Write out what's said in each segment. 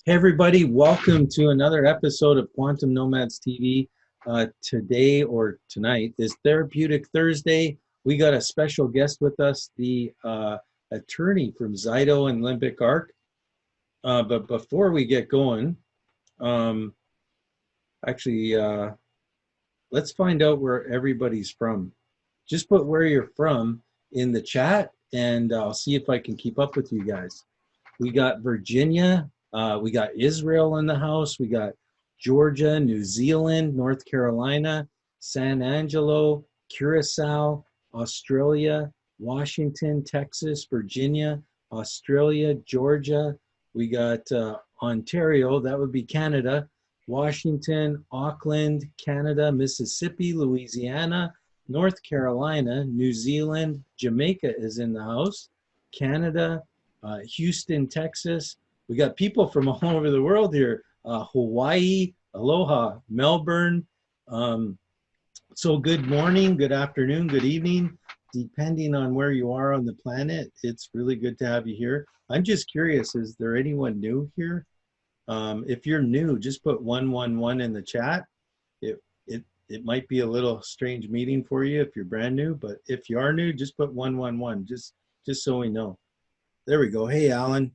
Hey everybody, welcome to another episode of Quantum Nomads TV. Today or tonight is Therapeutic Thursday. We got a special guest with us, the attorney from Zyto and Limbic Arc. But before we get going, um, actually, let's find out where everybody's from. Just put where you're from in the chat, and I'll see if I can keep up with you guys. We got Virginia. We got Israel in the house. We got Georgia, New Zealand, North Carolina, San Angelo, Curacao, Australia, Washington, Texas, Virginia, Australia, Georgia. We got Ontario, that would be Canada, Washington, Auckland, Canada, Mississippi, Louisiana, North Carolina, New Zealand, Jamaica is in the house, Canada, Houston, Texas. We got people from all over the world here. Hawaii, aloha, Melbourne. So good morning, good afternoon, good evening, depending on where you are on the planet. It's really good to have you here. I'm just curious, is there anyone new here? If you're new, just put 111 in the chat. It might be a little strange meeting for you if you're brand new, but if you are new, just put 111, just so we know. There we go. Hey, Alan.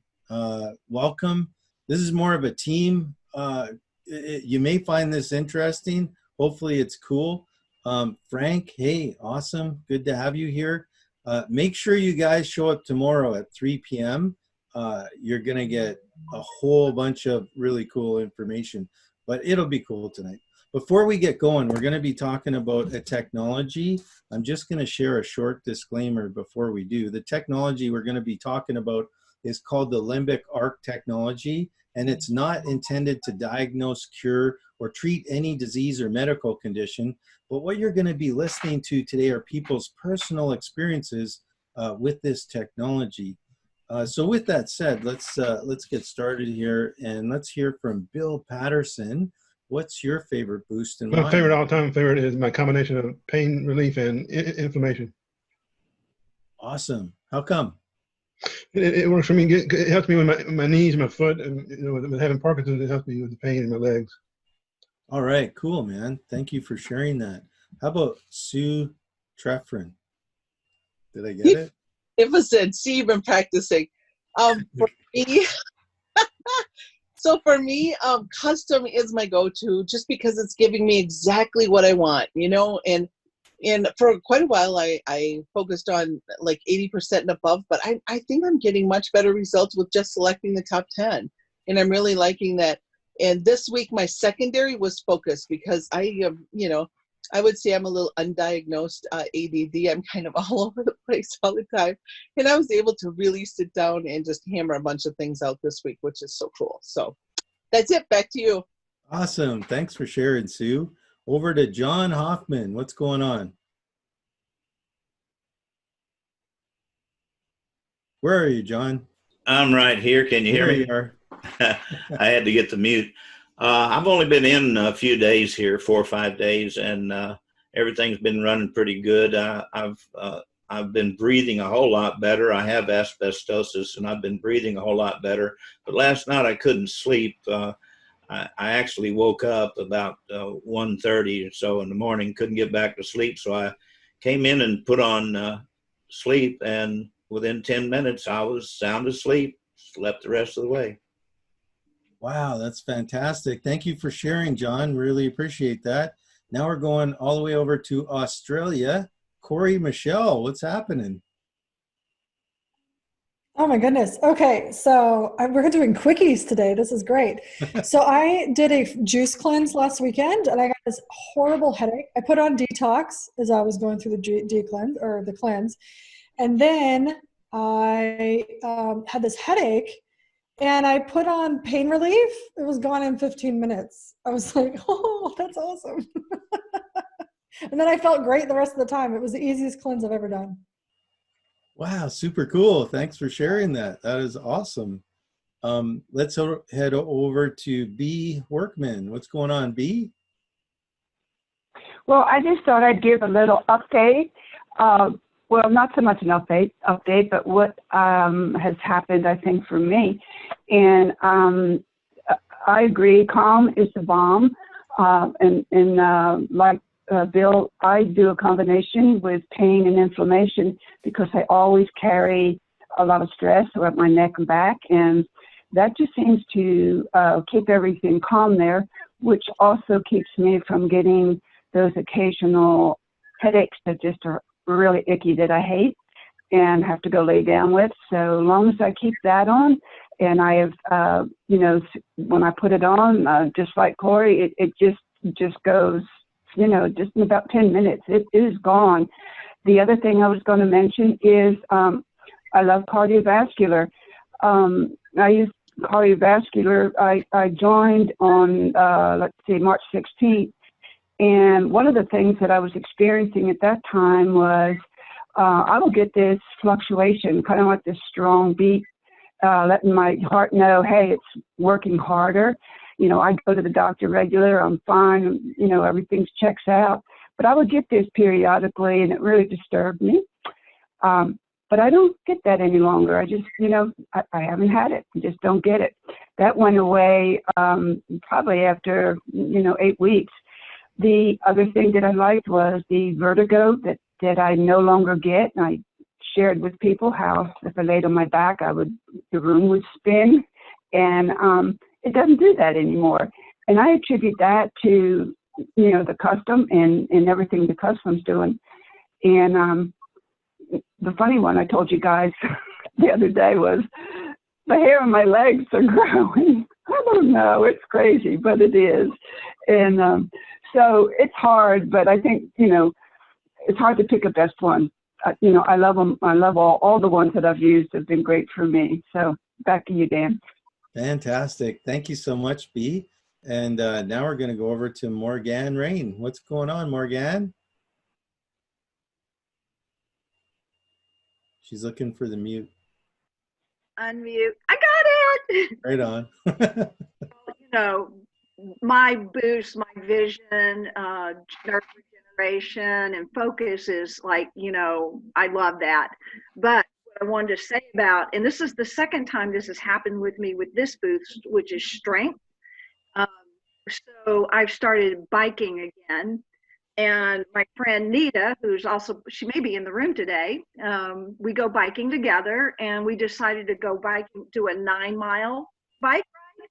Welcome. This is more of a team. You may find this interesting. Hopefully it's cool. Frank, hey, awesome. Good to have you here. Make sure you guys show up tomorrow at 3 p.m. You're going to get a whole bunch of really cool information, but it'll be cool tonight. Before we get going, we're going to be talking about a technology. I'm just going to share a short disclaimer before we do. The technology we're going to be talking about is called the Limbic Arc technology, and it's not intended to diagnose, cure, or treat any disease or medical condition. But what you're going to be listening to today are people's personal experiences with this technology. So with that said, let's get started here, and let's hear from Bill Patterson. What's your favorite boost in My favorite all-time favorite is my combination of pain relief and inflammation. Awesome. How come? It works for me. It helps me with my knees, my foot, and with having Parkinson's, it helps me with the pain in my legs. All right, cool, man. Thank you for sharing that. How about Sue Trefethren? Did I get it? It was said, see, you've been practicing. For me, so for me, custom is my go-to just because it's giving me exactly what I want, you know, and for quite a while, I focused on like 80% and above, but I think I'm getting much better results with just selecting the top 10. And I'm really liking that. And this week, my secondary was focus because I would say I'm a little undiagnosed ADD. I'm kind of all over the place all the time. And I was able to really sit down and just hammer a bunch of things out this week, which is so cool. So that's it. Back to you. Awesome. Thanks for sharing, Sue. Over to John Hoffman. What's going on? Where are you, John? I'm right here. Can you hear me? There you are. I had to get the mute. I've only been in a few days here, 4 or 5 days, and everything's been running pretty good. I've been breathing a whole lot better. I have asbestosis, and I've been breathing a whole lot better. But last night I couldn't sleep. I actually woke up about 1:30 or so in the morning, couldn't get back to sleep. So I came in and put on sleep, and within 10 minutes I was sound asleep, slept the rest of the way. Wow, that's fantastic. Thank you for sharing, John. Really appreciate that. Now we're going all the way over to Australia. Cory, Michelle, what's happening? Oh my goodness. Okay, so we're doing quickies today. This is great. So I did a juice cleanse last weekend, and I got this horrible headache. I put on detox as I was going through the cleanse, and then I had this headache, and I put on pain relief. It was gone in 15 minutes. I was like, oh, that's awesome. And then I felt great the rest of the time. It was the easiest cleanse I've ever done. Wow, super cool. Thanks for sharing that. That is awesome. Let's head over to Bea Workman. What's going on, Bea? Well, I just thought I'd give a little update. Well, not so much an update, but what has happened, I think, for me. And I agree. Calm is the bomb. Like Bill, I do a combination with pain and inflammation because I always carry a lot of stress around my neck and back, and that just seems to keep everything calm there, which also keeps me from getting those occasional headaches that just are really icky that I hate and have to go lay down with. So long as I keep that on, and I have, when I put it on, just like Cory, it just goes, just in about 10 minutes, it is gone. The other thing I was going to mention is I love cardiovascular. I use cardiovascular. I joined on, March 16th. And one of the things that I was experiencing at that time was I will get this fluctuation, kind of like this strong beat, letting my heart know, hey, it's working harder. I go to the doctor regular, I'm fine, everything checks out. But I would get this periodically, and it really disturbed me. But I don't get that any longer. I just, I haven't had it. I just don't get it. That went away probably after, 8 weeks. The other thing that I liked was the vertigo that I no longer get. And I shared with people how if I laid on my back, the room would spin. And it doesn't do that anymore. And I attribute that to, the custom and everything the custom's doing. And the funny one I told you guys the other day was the hair on my legs are growing. I don't know, it's crazy, but it is. And so it's hard, but I think, it's hard to pick a best one. I love them. I love all the ones that I've used have been great for me. So back to you, Dan. Fantastic. Thank you so much, Bea. And now we're going to go over to Morganne Rayne. What's going on, Morganne? She's looking for the mute. Unmute. I got it. Right on. My boost, my vision, nerve regeneration, and focus is like, I love that. But what I wanted to say about, and this is the second time this has happened with me with this boost, which is strength. So I've started biking again. And my friend Nita, who's also, she may be in the room today, we go biking together, and we decided to go biking, do a 9-mile bike ride.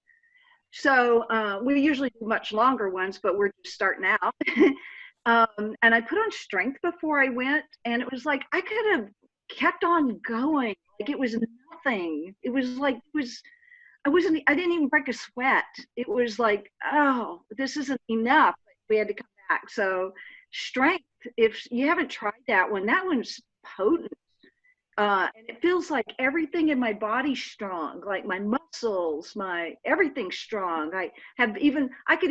So we usually do much longer ones, but we're just starting out. And I put on strength before I went, and it was like I could have kept on going. Like it was nothing. It was like, I didn't even break a sweat. It was like, oh, this isn't enough. We had to come back. So strength, if you haven't tried that one's potent. And it feels like everything in my body's strong, like my muscles, everything's strong. I could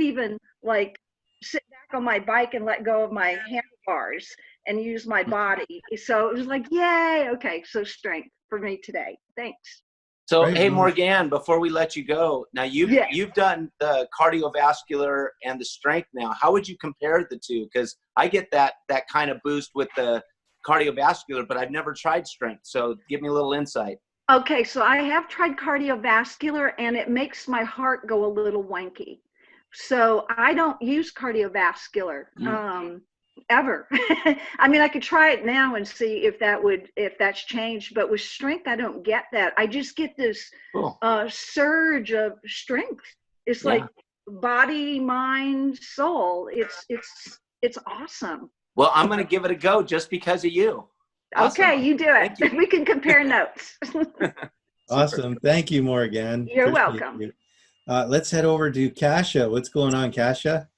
even like sit back on my bike and let go of my handlebars and use my body. So it was like, yay. Okay. So strength for me today. Thanks. So, Right. hey, Morganne, before we let you go, now you've done the cardiovascular and the strength now. How would you compare the two? Because I get that kind of boost with the cardiovascular, but I've never tried strength. So give me a little insight. Okay, so I have tried cardiovascular, and it makes my heart go a little wanky. So I don't use cardiovascular ever. I mean, I could try it now and see if that's changed, but with strength, I don't get that. I just get this surge of strength. It's like body, mind, soul. It's awesome. Well, I'm going to give it a go just because of you. Awesome. Okay, you do it. Thank you. We can compare notes. Awesome. Thank you, Morganne. You're Appreciate welcome. you. Let's head over to Kasia. What's going on, Kasia?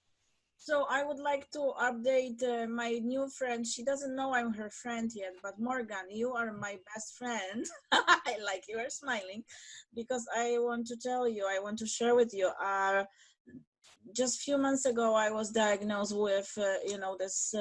So I would like to update my new friend. She doesn't know I'm her friend yet, but Morganne, you are my best friend. I like you are smiling because I want to tell you, I want to share with you. Just a few months ago, I was diagnosed with, this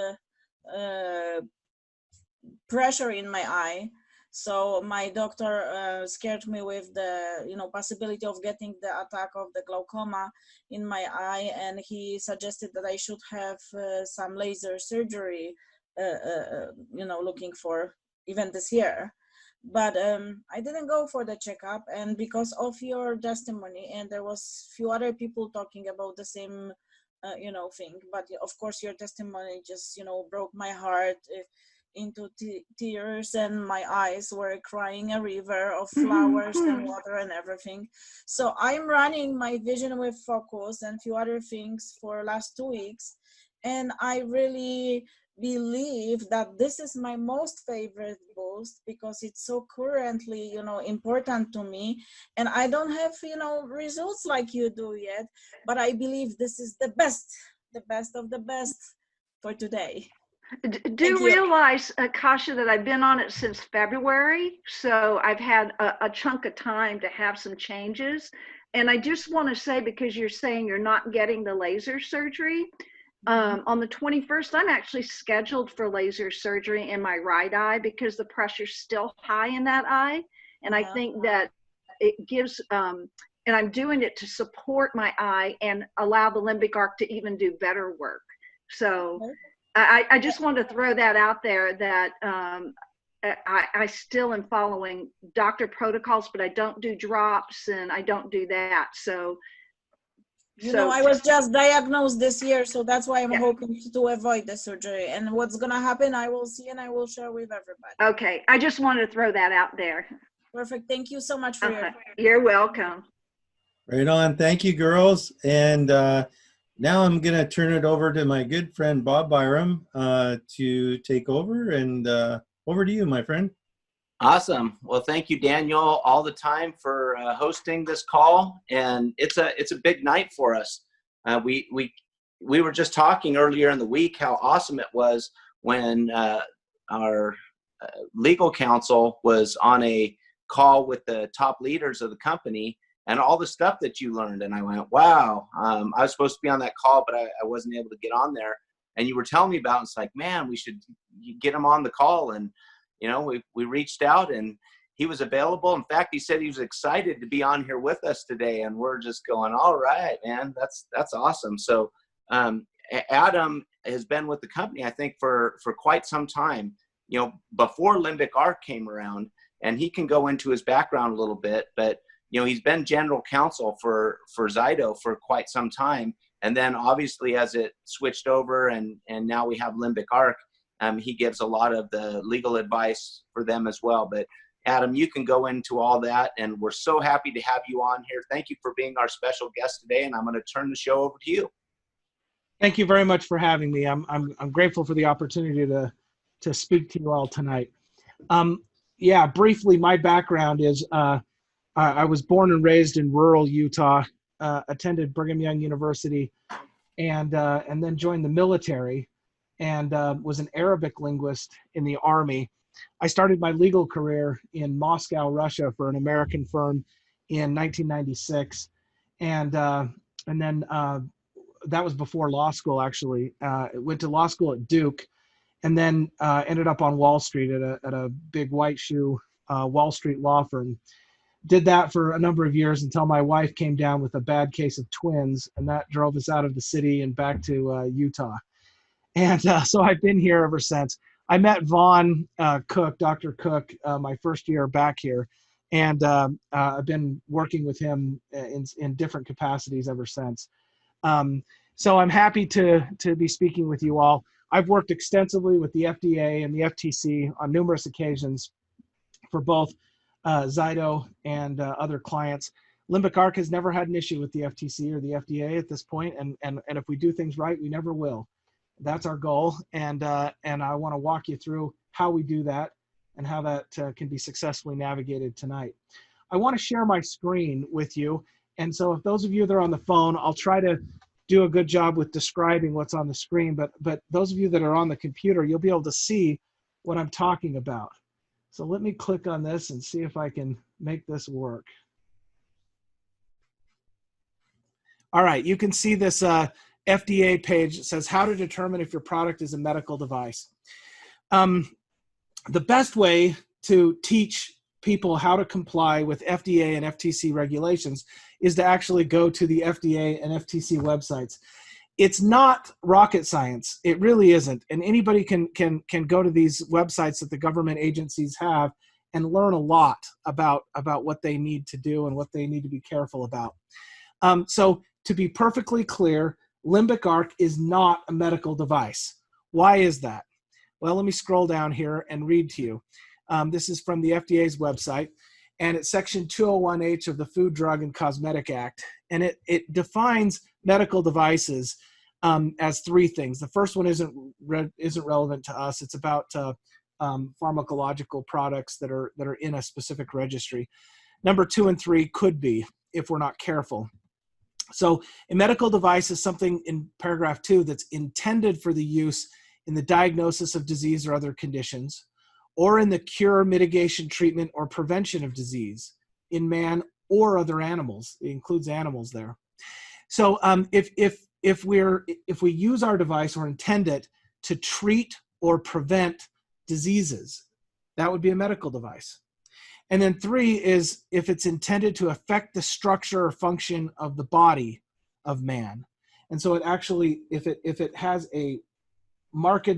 pressure in my eye. So my doctor scared me with the, possibility of getting the attack of the glaucoma in my eye, and he suggested that I should have some laser surgery, looking for even this year. But I didn't go for the checkup, and because of your testimony, and there was few other people talking about the same thing, but of course your testimony just broke my heart into tears, and my eyes were crying a river of flowers and water and everything. So I'm running my Vision with Focus and few other things for last 2 weeks, and I really believe that this is my most favorite boost because it's so currently important to me, and I don't have results like you do yet, but I believe this is the best of the best for today. Do you realize, Kasia, that I've been on it since February, so I've had a chunk of time to have some changes. And I just want to say, because you're saying you're not getting the laser surgery, on the 21st, I'm actually scheduled for laser surgery in my right eye because the pressure's still high in that eye. And I think that it gives, and I'm doing it to support my eye and allow the limbic arc to even do better work. So I just wanted to throw that out there, that I still am following doctor protocols, but I don't do drops and I don't do that. So I was just diagnosed this year, so that's why I'm hoping to avoid the surgery. And what's going to happen, I will see and I will share with everybody. Okay. I just wanted to throw that out there. Perfect. Thank you so much for your. You're welcome. Right on. Thank you, girls. And now I'm going to turn it over to my good friend, Bob Byrum, to take over. And over to you, my friend. Awesome. Well, thank you, Daniel, all the time for hosting this call. And it's a big night for us. We were just talking earlier in the week how awesome it was when our legal counsel was on a call with the top leaders of the company and all the stuff that you learned. And I went, wow, I was supposed to be on that call, but I wasn't able to get on there. And you were telling me about it. It's like, man, we should get him on the call. And we reached out and he was available. In fact, he said he was excited to be on here with us today. And we're just going, all right, man, that's awesome. So Adam has been with the company, I think, for quite some time, before Limbic Arc came around, and he can go into his background a little bit, but he's been general counsel for Zyto for quite some time. And then obviously as it switched over and now we have Limbic Arc, he gives a lot of the legal advice for them as well. But Adam, you can go into all that, and we're so happy to have you on here. Thank you for being our special guest today, and I'm going to turn the show over to you. Thank you very much for having me. I'm grateful for the opportunity to speak to you all tonight. Briefly, my background is I was born and raised in rural Utah, attended Brigham Young University, and then joined the military, and was an Arabic linguist in the Army. I started my legal career in Moscow, Russia, for an American firm in 1996, and then that was before law school. Actually, went to law school at Duke, and then ended up on Wall Street at a big white shoe Wall Street law firm. Did that for a number of years until my wife came down with a bad case of twins, and that drove us out of the city and back to Utah. And so I've been here ever since. I met Vaughn Cook, Dr. Cook, my first year back here, and I've been working with him in different capacities ever since. So I'm happy to be speaking with you all. I've worked extensively with the FDA and the FTC on numerous occasions for both Zyto and other clients. Limbic Arc has never had an issue with the FTC or the FDA at this point, and if we do things right, we never will. That's our goal, and I want to walk you through how we do that and how that can be successfully navigated tonight. I want to share my screen with you, and so if those of you that are on the phone, I'll try to do a good job with describing what's on the screen, but those of you that are on the computer, you'll be able to see what I'm talking about. So let me click on this and see if I can make this work. All right, you can see this FDA page. It says how to determine if your product is a medical device. The best way to teach people how to comply with FDA and FTC regulations is to actually go to the FDA and FTC websites. It's not rocket science. It really isn't. And anybody can go to these websites that the government agencies have and learn a lot about what they need to do and what they need to be careful about. So to be perfectly clear, Limbic Arc is not a medical device. Why is that? Well, let me scroll down here and read to you. This is from the FDA's website, and it's section 201H of the Food, Drug, and Cosmetic Act. And it defines medical devices as three things. The first one isn't relevant to us. It's about pharmacological products that are in a specific registry. Number 2 and 3 could be, if we're not careful. So a medical device is something in paragraph 2 that's intended for the use in the diagnosis of disease or other conditions, or in the cure, mitigation, treatment, or prevention of disease in man or other animals. It includes animals there. So if we use our device or intend it to treat or prevent diseases, that would be a medical device. And then 3 is if it's intended to affect the structure or function of the body of man. And so it actually, if it has a marked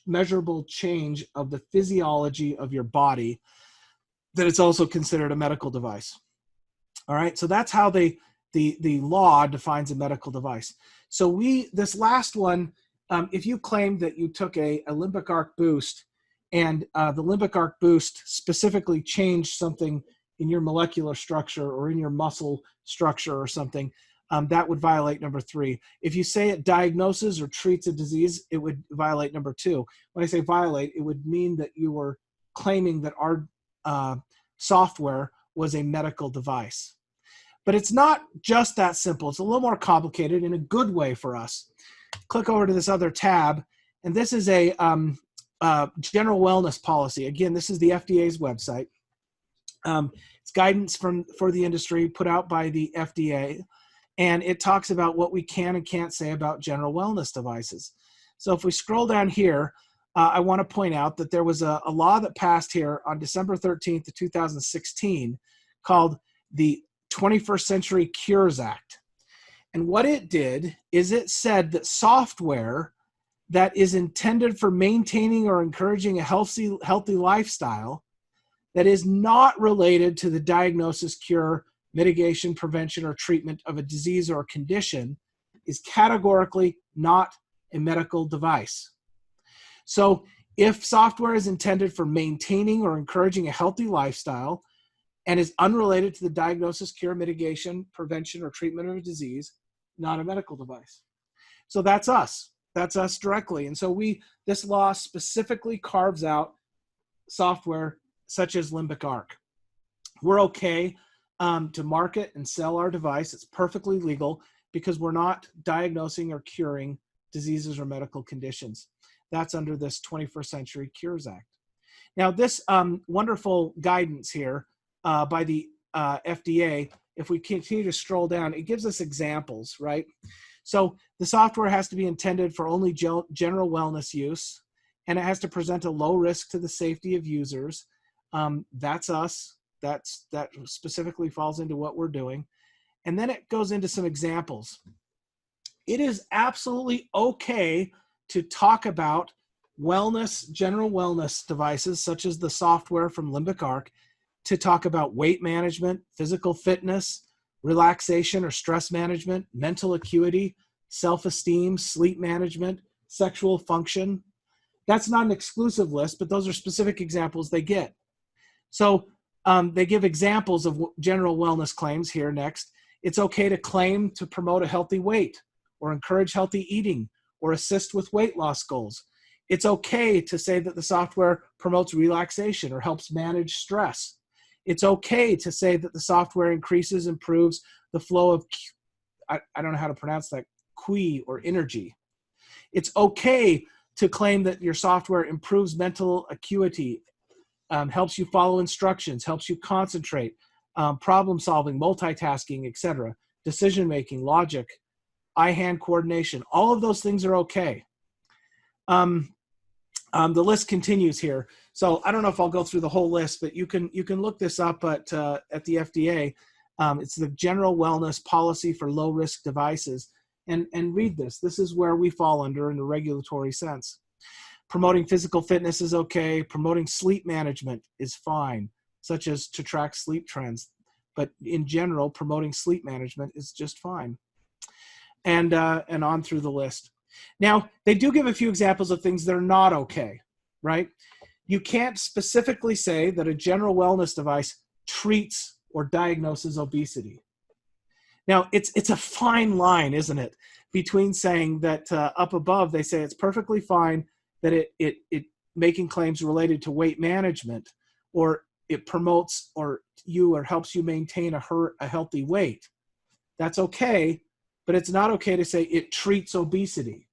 measurable change of the physiology of your body, then it's also considered a medical device. All right, so that's how the law defines a medical device. So this last one, if you claim that you took a Limbic Arc boost and the Limbic Arc boost specifically changed something in your molecular structure or in your muscle structure or something, that would violate number 3. If you say it diagnoses or treats a disease, it would violate number 2. When I say violate, it would mean that you were claiming that our software was a medical device. But it's not just that simple. It's a little more complicated in a good way for us. Click over to this other tab, and this is a general wellness policy. Again, this is the FDA's website. It's guidance for the industry put out by the FDA. And it talks about what we can and can't say about general wellness devices. So if we scroll down here, I want to point out that there was a law that passed here on December 13th of 2016 called the 21st Century Cures Act. And what it did is it said that software that is intended for maintaining or encouraging a healthy lifestyle that is not related to the diagnosis, cure, mitigation, prevention, or treatment of a disease or condition is categorically not a medical device. So if software is intended for maintaining or encouraging a healthy lifestyle and is unrelated to the diagnosis, cure, mitigation, prevention, or treatment of a disease, not a medical device. So that's us. That's us directly. And so this law specifically carves out software such as Limbic Arc. We're okay to market and sell our device. It's perfectly legal because we're not diagnosing or curing diseases or medical conditions. That's under this 21st Century Cures Act. Now, this wonderful guidance here by the FDA, if we continue to scroll down, it gives us examples, right? So the software has to be intended for only general wellness use, and it has to present a low risk to the safety of users. That's us. That specifically falls into what we're doing. And then it goes into some examples. It is absolutely okay to talk about wellness, general wellness devices, such as the software from Limbic Arc, to talk about weight management, physical fitness, relaxation or stress management, mental acuity, self-esteem, sleep management, sexual function. That's not an exclusive list, but those are specific examples they get. So they give examples of general wellness claims here next. It's okay to claim to promote a healthy weight or encourage healthy eating or assist with weight loss goals. It's okay to say that the software promotes relaxation or helps manage stress. It's okay to say that the software improves the flow of, I don't know how to pronounce that, qi or energy. It's okay to claim that your software improves mental acuity, helps you follow instructions, helps you concentrate, problem solving, multitasking, etc., decision making, logic, eye-hand coordination. All of those things are okay. The list continues here. So I don't know if I'll go through the whole list, but you can look this up at the FDA. It's the General Wellness Policy for Low Risk Devices, and read this. This is where we fall under in the regulatory sense. Promoting physical fitness is okay. Promoting sleep management is fine. such as to track sleep trends. But in general, promoting sleep management is just fine. And on through the list. Now, they do give a few examples of things that are not okay, right? You can't specifically say that a general wellness device treats or diagnoses obesity. Now, it's a fine line, isn't it, between saying that up above they say it's perfectly fine that it making claims related to weight management, or it promotes or helps you maintain a healthy weight. That's okay, but it's not okay to say it treats obesity.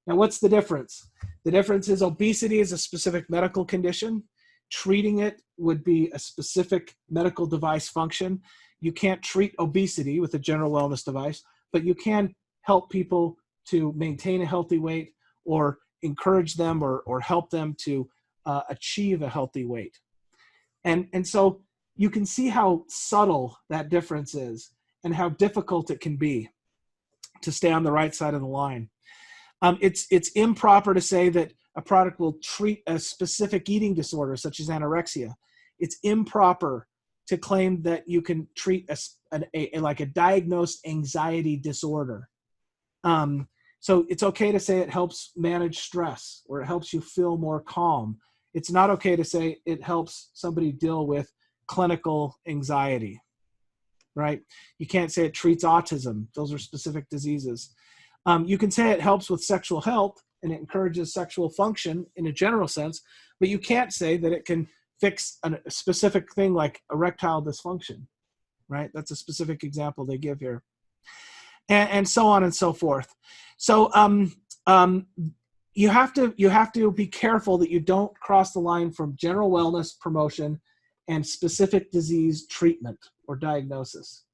Now, what's the difference? The difference is obesity is a specific medical condition. Treating it would be a specific medical device function. You can't treat obesity with a general wellness device, but you can help people to maintain a healthy weight or encourage them or help them to achieve a healthy weight. And so you can see how subtle that difference is and how difficult it can be to stay on the right side of the line. It's improper to say that a product will treat a specific eating disorder, such as anorexia. It's improper to claim that you can treat like a diagnosed anxiety disorder. So it's okay to say it helps manage stress or it helps you feel more calm. It's not okay to say it helps somebody deal with clinical anxiety, right? You can't say it treats autism. Those are specific diseases. You can say it helps with sexual health and it encourages sexual function in a general sense, but you can't say that it can fix a specific thing like erectile dysfunction, right? That's a specific example they give here. And so on and so forth. So you have to be careful that you don't cross the line from general wellness promotion and specific disease treatment or diagnosis.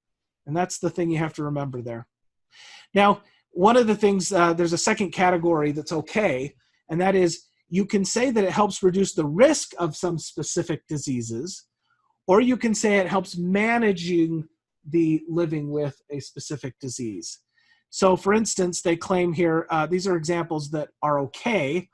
And that's the thing you have to remember there. Now, one of the things, there's a second category that's okay, and that is you can say that it helps reduce the risk of some specific diseases, or you can say it helps managing the living with a specific disease. So for instance, they claim here, these are examples that are okay,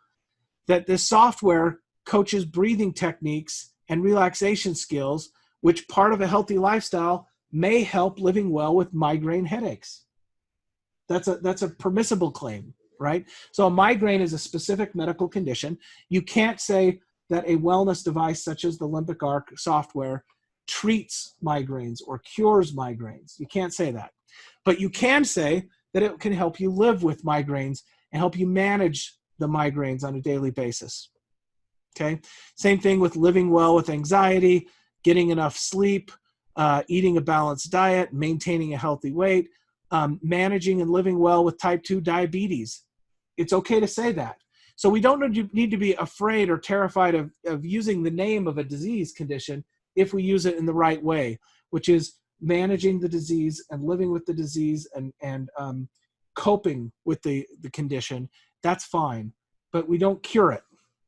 that this software coaches breathing techniques and relaxation skills, which part of a healthy lifestyle may help living well with migraine headaches. That's a permissible claim, right? So a migraine is a specific medical condition. You can't say that a wellness device such as the Limbic Arc software treats migraines or cures migraines. You can't say that. But you can say that it can help you live with migraines and help you manage the migraines on a daily basis. Okay? Same thing with living well with anxiety, getting enough sleep, eating a balanced diet, maintaining a healthy weight, managing and living well with type 2 diabetes. It's okay to say that. So we don't need to be afraid or terrified of using the name of a disease condition if we use it in the right way, which is managing the disease and living with the disease and coping with the condition. That's fine, but we don't cure it.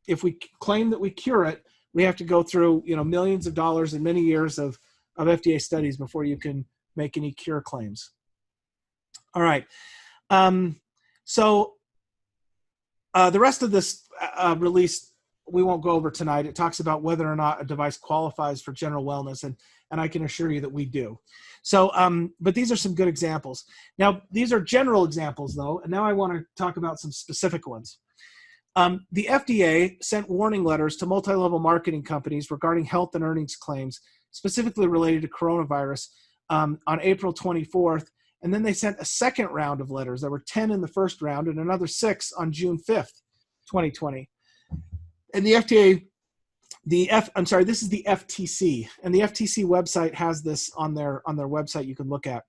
If we claim that we cure it, we have to go through millions of dollars and many years of FDA studies before you can make any cure claims. All right. So the rest of this release we won't go over tonight. It talks about whether or not a device qualifies for general wellness, and I can assure you that we do. So, but these are some good examples. Now, these are general examples, though, and now I want to talk about some specific ones. The FDA sent warning letters to multi-level marketing companies regarding health and earnings claims, specifically related to coronavirus, on April 24th. And then they sent a second round of letters. There were 10 in the first round and another 6 on June 5th, 2020. And the FDA, this is the FTC. And the FTC website has this on their website you can look at.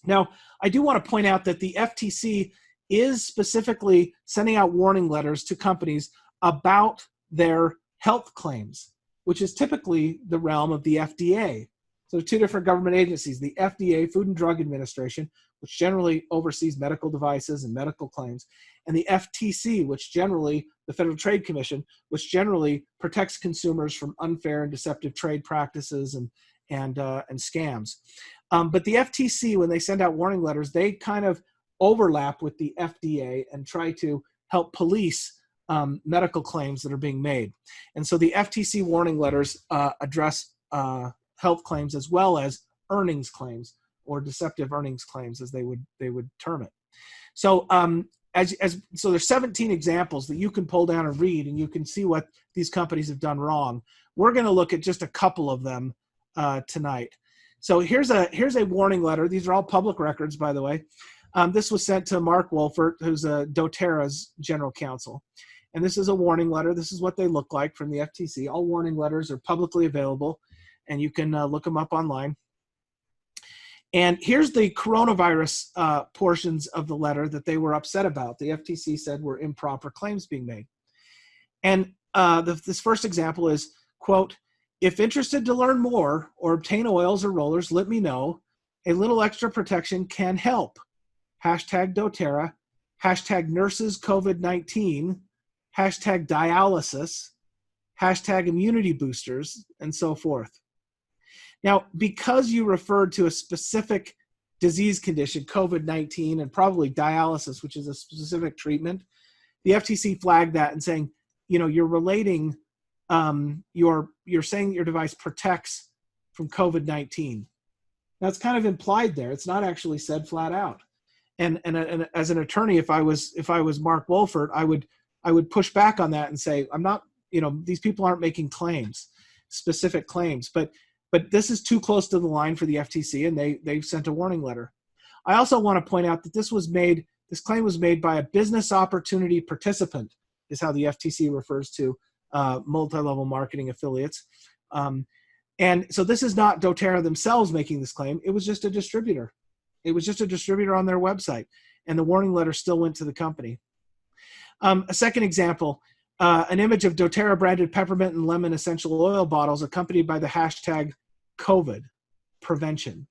Now, I do want to point out that the FTC is specifically sending out warning letters to companies about their health claims, which is typically the realm of the FDA. So 2 different government agencies, the FDA, Food and Drug Administration, which generally oversees medical devices and medical claims, and the FTC, which generally, the Federal Trade Commission, which generally protects consumers from unfair and deceptive trade practices and scams. But the FTC, when they send out warning letters, they kind of overlap with the FDA and try to help police medical claims that are being made. And so the FTC warning letters address health claims as well as earnings claims, or deceptive earnings claims, as they would term it. So so there's 17 examples that you can pull down and read, and you can see what these companies have done wrong. We're going to look at just a couple of them tonight. So here's a warning letter. These are all public records, by the way. This was sent to Mark Wolfert, who's doTERRA's general counsel. And this is a warning letter. This is what they look like from the FTC. All warning letters are publicly available, and you can look them up online. And here's the coronavirus portions of the letter that they were upset about. The FTC said were improper claims being made. And this first example is, quote, "If interested to learn more or obtain oils or rollers, let me know. A little extra protection can help. Hashtag doTERRA, hashtag nurses COVID-19, hashtag dialysis, hashtag immunity boosters," and so forth. Now, because you referred to a specific disease condition, COVID-19, and probably dialysis, which is a specific treatment, the FTC flagged that and saying, you're relating, you're saying your device protects from COVID-19. That's kind of implied there. It's not actually said flat out. And as an attorney, if I was Mark Wolfert, I would push back on that and say, I'm not, these people aren't making claims, specific claims, but this is too close to the line for the FTC, and they've sent a warning letter. I also want to point out that this claim was made by a business opportunity participant, is how the FTC refers to multi-level marketing affiliates. And so this is not doTERRA themselves making this claim. It was just a distributor. It was just a distributor on their website, and the warning letter still went to the company. A second example, an image of doTERRA branded peppermint and lemon essential oil bottles accompanied by the hashtag COVID prevention,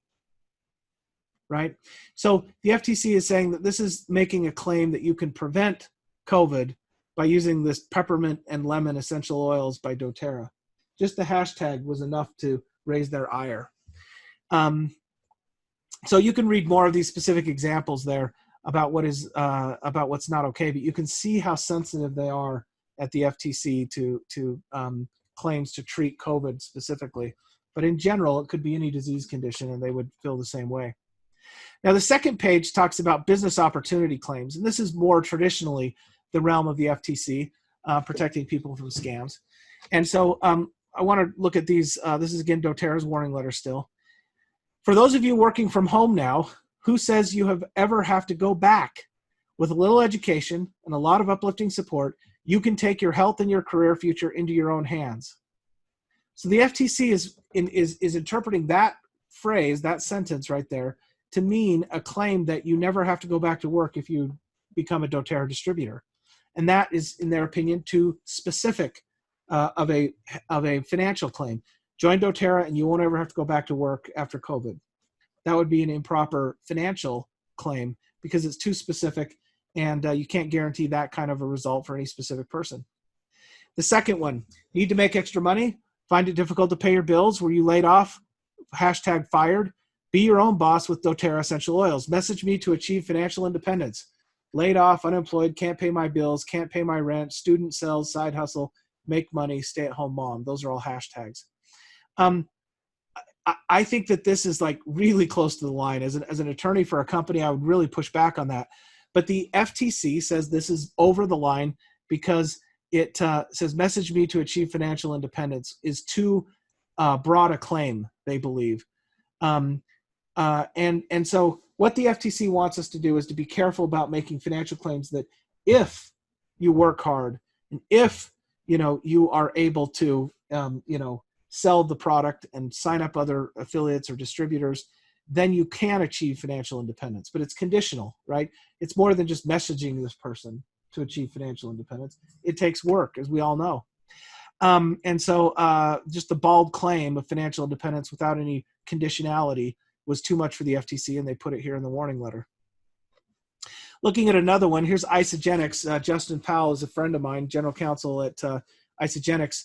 right? So the FTC is saying that this is making a claim that you can prevent COVID by using this peppermint and lemon essential oils by doTERRA. Just the hashtag was enough to raise their ire. So you can read more of these specific examples there about about what's not okay, but you can see how sensitive they are at the FTC to claims to treat COVID specifically. But in general, it could be any disease condition, and they would feel the same way. Now, the second page talks about business opportunity claims, and this is more traditionally the realm of the FTC, protecting people from scams. And so I want to look at these. This is, again, doTERRA's warning letter still. "For those of you working from home now, who says you ever have to go back? With a little education and a lot of uplifting support, you can take your health and your career future into your own hands." So the FTC is interpreting that phrase, that sentence right there, to mean a claim that you never have to go back to work if you become a doTERRA distributor. And that is, in their opinion, too specific of a financial claim. Join doTERRA and you won't ever have to go back to work after COVID. That would be an improper financial claim because it's too specific, and you can't guarantee that kind of a result for any specific person. The second one, need to make extra money? Find it difficult to pay your bills? Were you laid off? Hashtag fired? Be your own boss with doTERRA essential oils. Message me to achieve financial independence. Laid off, unemployed, can't pay my bills, can't pay my rent, student sales, side hustle, make money, stay-at-home mom. Those are all hashtags. I think that this is like really close to the line. As an attorney for a company, I would really push back on that. But the FTC says this is over the line because it says message me to achieve financial independence is too broad a claim, they believe. And so what the FTC wants us to do is to be careful about making financial claims that if you work hard and if you are able to sell the product and sign up other affiliates or distributors, then you can achieve financial independence. But it's conditional, right? It's more than just messaging this person to achieve financial independence. It takes work, as we all know. And so just the bald claim of financial independence without any conditionality was too much for the FTC, and they put it here in the warning letter. Looking at another one, here's Isagenix. Justin Powell is a friend of mine, general counsel at Isagenix.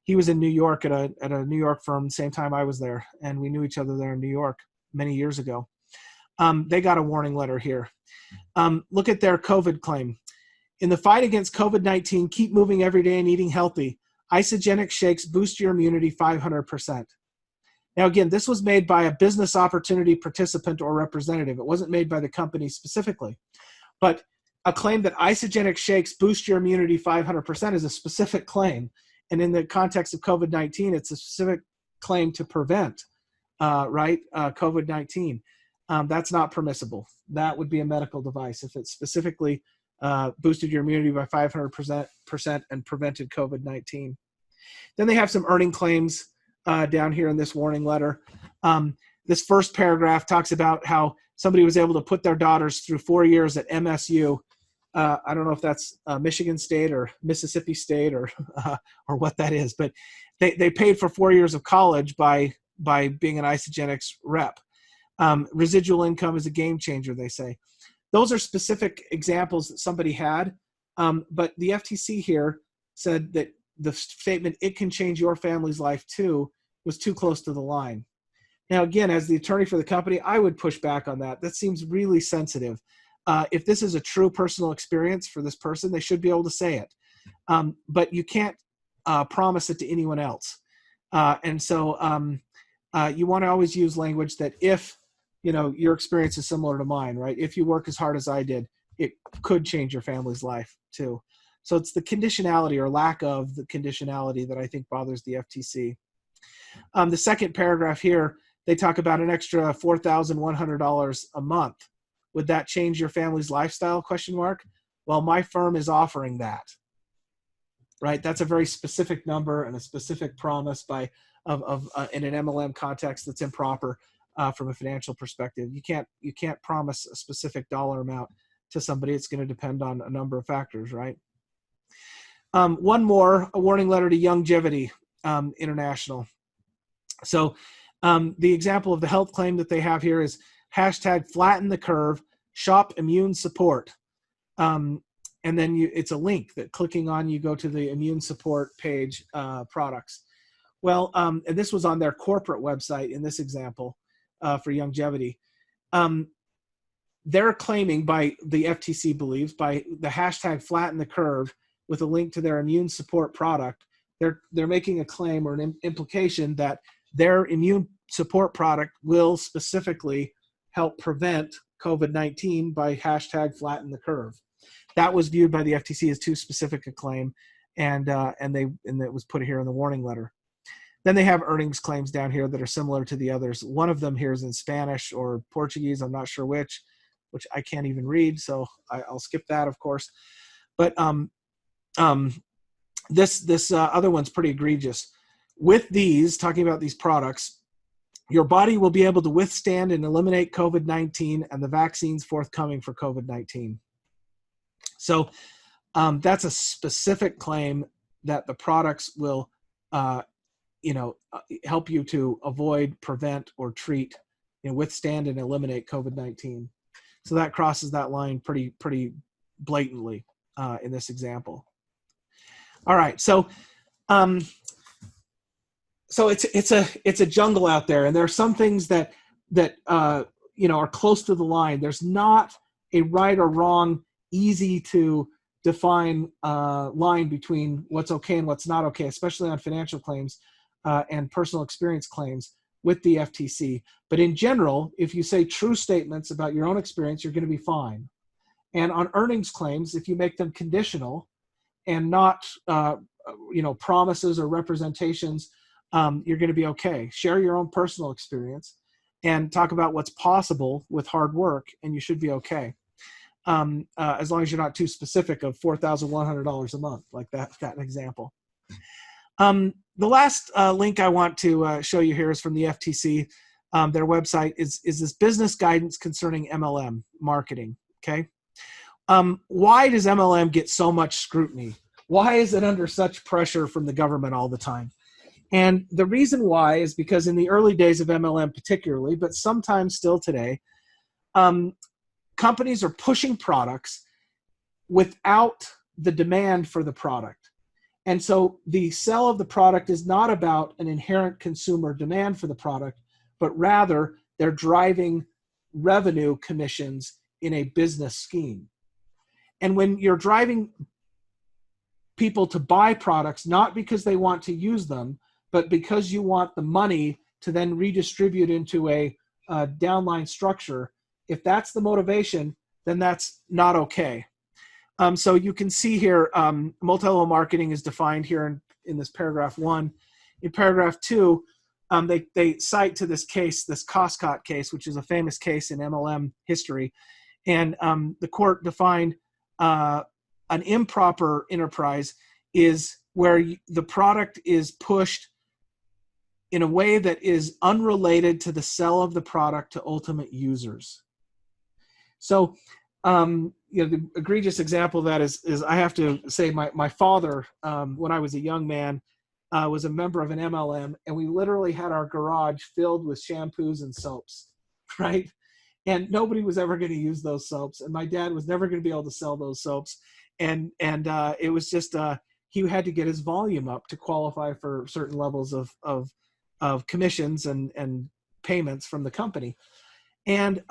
He was in New York at a New York firm the same time I was there, and we knew each other there in New York many years ago. They got a warning letter here. Look at their COVID claim. In the fight against COVID-19, keep moving every day and eating healthy. Isogenic shakes boost your immunity 500%. Now, again, this was made by a business opportunity participant or representative. It wasn't made by the company specifically. But a claim that isogenic shakes boost your immunity 500% is a specific claim. And in the context of COVID-19, it's a specific claim to prevent, COVID-19. That's not permissible. That would be a medical device if it specifically boosted your immunity by 500% and prevented COVID-19. Then they have some earning claims down here in this warning letter. This first paragraph talks about how somebody was able to put their daughters through 4 years at MSU. I don't know if that's Michigan State or Mississippi State or what that is, but they paid for 4 years of college by being an Isogenics rep. Residual income is a game changer, they say. Those are specific examples that somebody had, but the FTC here said that the statement, "it can change your family's life too," was too close to the line. Now, again, as the attorney for the company, I would push back on that. That seems really sensitive. If this is a true personal experience for this person, they should be able to say it. But you can't promise it to anyone else. And so you want to always use language that if, your experience is similar to mine, right? If you work as hard as I did, it could change your family's life too. So it's the conditionality or lack of the conditionality that I think bothers the FTC. The second paragraph here, they talk about an extra $4,100 a month. Would that change your family's lifestyle? ? Well, my firm is offering that, right? That's a very specific number and a specific promise in an MLM context that's improper from a financial perspective. You can't promise a specific dollar amount to somebody. It's going to depend on a number of factors, right? One more, a warning letter to Longevity International. So the example of the health claim that they have here is #flatten the curve, shop immune support. And then it's a link that clicking on, you go to the immune support page products. Well, and this was on their corporate website in this example for Longevity. They're claiming, by the FTC believes, by the #flatten the curve with a link to their immune support product, they're making a claim or an implication that their immune support product will specifically help prevent COVID-19 by #flatten the curve. That was viewed by the FTC as too specific a claim, and it was put here in the warning letter. Then they have earnings claims down here that are similar to the others. One of them here is in Spanish or Portuguese, I'm not sure which I can't even read, so I'll skip that, of course. But this other one's pretty egregious. With these, talking about these products, your body will be able to withstand and eliminate COVID-19 and the vaccines forthcoming for COVID-19. So that's a specific claim that the products will, help you to avoid, prevent, or treat, withstand and eliminate COVID-19. So that crosses that line pretty blatantly in this example. All right, so it's a jungle out there, and there are some things that are close to the line. There's not a right or wrong, easy to define line between what's okay and what's not okay, especially on financial claims and personal experience claims with the FTC. But in general, if you say true statements about your own experience, you're going to be fine. And on earnings claims, if you make them conditional and not promises or representations, you're going to be okay. Share your own personal experience and talk about what's possible with hard work, and you should be okay. As long as you're not too specific of $4,100 a month, like that example. The last link I want to show you here is from the FTC. Their website is this business guidance concerning MLM marketing, okay? Why does MLM get so much scrutiny? Why is it under such pressure from the government all the time? And the reason why is because in the early days of MLM particularly, but sometimes still today, companies are pushing products without the demand for the product. And so the sell of the product is not about an inherent consumer demand for the product, but rather they're driving revenue commissions in a business scheme. And when you're driving people to buy products, not because they want to use them, but because you want the money to then redistribute into a downline structure, if that's the motivation, then that's not okay. So you can see here, multi-level marketing is defined here in this paragraph 1. In paragraph 2, they cite to this case, this Costcott case, which is a famous case in MLM history. And the court defined an improper enterprise is where the product is pushed in a way that is unrelated to the sale of the product to ultimate users. So, the egregious example of that is I have to say my father, when I was a young man, was a member of an MLM, and we literally had our garage filled with shampoos and soaps, right? And nobody was ever going to use those soaps, and my dad was never going to be able to sell those soaps. And it was just he had to get his volume up to qualify for certain levels of commissions and payments from the company. And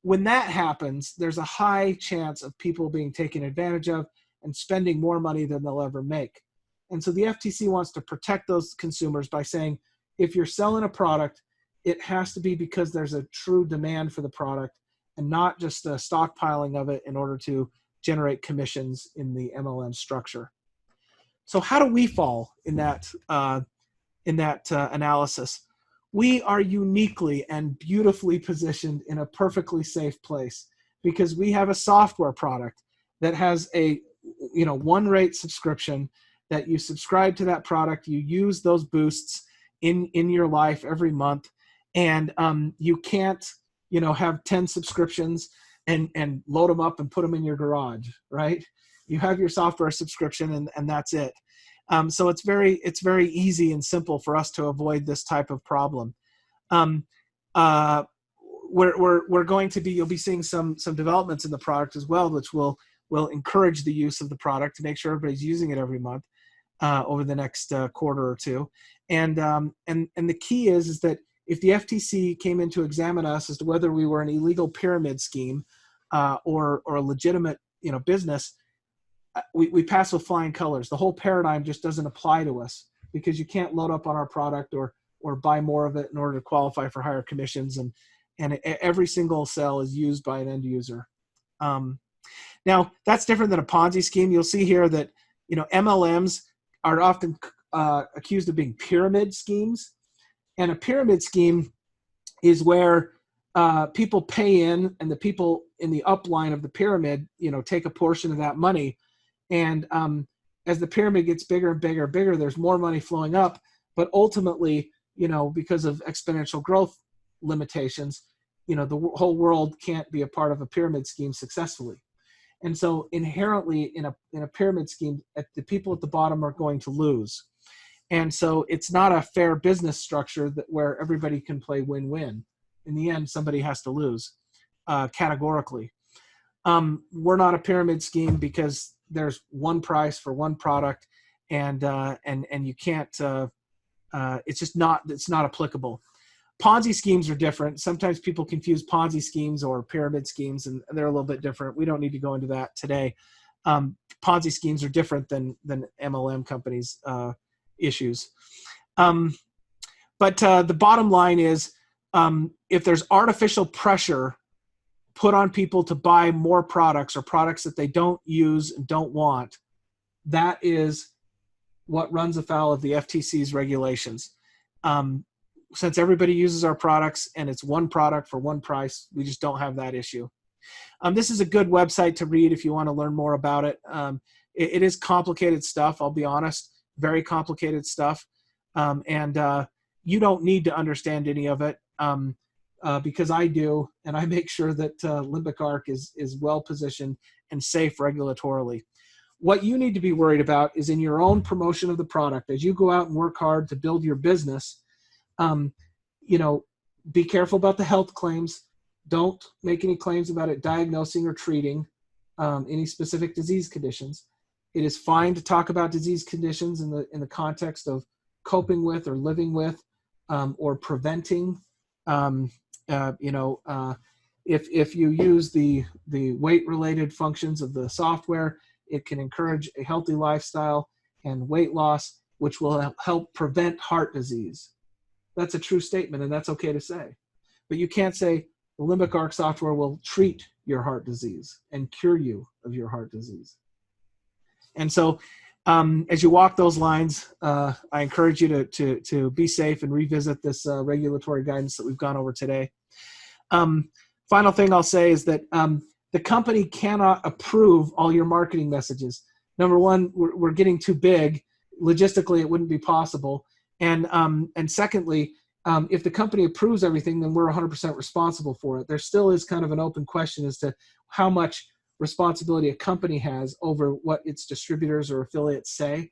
when that happens, there's a high chance of people being taken advantage of and spending more money than they'll ever make. And so the FTC wants to protect those consumers by saying, if you're selling a product, it has to be because there's a true demand for the product and not just a stockpiling of it in order to generate commissions in the MLM structure. So how do we fall in that analysis? We are uniquely and beautifully positioned in a perfectly safe place because we have a software product that has a one rate subscription that you subscribe to that product, you use those boosts in your life every month, and you can't have 10 subscriptions and load them up and put them in your garage, right? You have your software subscription and that's it. So it's very easy and simple for us to avoid this type of problem. We're going to be, you'll be seeing some developments in the product as well, which will encourage the use of the product to make sure everybody's using it every month over the next quarter or two. And the key is that if the FTC came in to examine us as to whether we were an illegal pyramid scheme or a legitimate business, we pass with flying colors. The whole paradigm just doesn't apply to us because you can't load up on our product or buy more of it in order to qualify for higher commissions. And every single sale is used by an end user. Now, that's different than a Ponzi scheme. You'll see here that MLMs are often accused of being pyramid schemes. And a pyramid scheme is where people pay in, and the people in the upline of the pyramid, take a portion of that money. And as the pyramid gets bigger and bigger and bigger, there's more money flowing up. But ultimately, because of exponential growth limitations, the whole world can't be a part of a pyramid scheme successfully. And so inherently in a pyramid scheme, the people at the bottom are going to lose. And so it's not a fair business structure where everybody can play win-win. In the end, somebody has to lose categorically. We're not a pyramid scheme because there's one price for one product, and you can't. It's not applicable. Ponzi schemes are different. Sometimes people confuse Ponzi schemes or pyramid schemes, and they're a little bit different. We don't need to go into that today. Ponzi schemes are different than MLM companies' issues. But the bottom line is, if there's artificial pressure put on people to buy more products or products that they don't use and don't want, that is what runs afoul of the FTC's regulations. Since everybody uses our products and it's one product for one price, we just don't have that issue. This is a good website to read if you want to learn more about it. It is complicated stuff, I'll be honest, very complicated stuff. And you don't need to understand any of it because I do, and I make sure that Limbic Arc is well positioned and safe regulatorily. What you need to be worried about is in your own promotion of the product. As you go out and work hard to build your business, be careful about the health claims. Don't make any claims about it diagnosing or treating any specific disease conditions. It is fine to talk about disease conditions in the context of coping with or living with or preventing if you use the weight-related functions of the software, it can encourage a healthy lifestyle and weight loss, which will help prevent heart disease. That's a true statement, and that's okay to say. But you can't say the Limbic Arc software will treat your heart disease and cure you of your heart disease. And so as you walk those lines, I encourage you to be safe and revisit this regulatory guidance that we've gone over today. Final thing I'll say is that the company cannot approve all your marketing messages. Number one, we're getting too big. Logistically, it wouldn't be possible. And secondly, if the company approves everything, then we're 100% responsible for it. There still is kind of an open question as to how much responsibility a company has over what its distributors or affiliates say.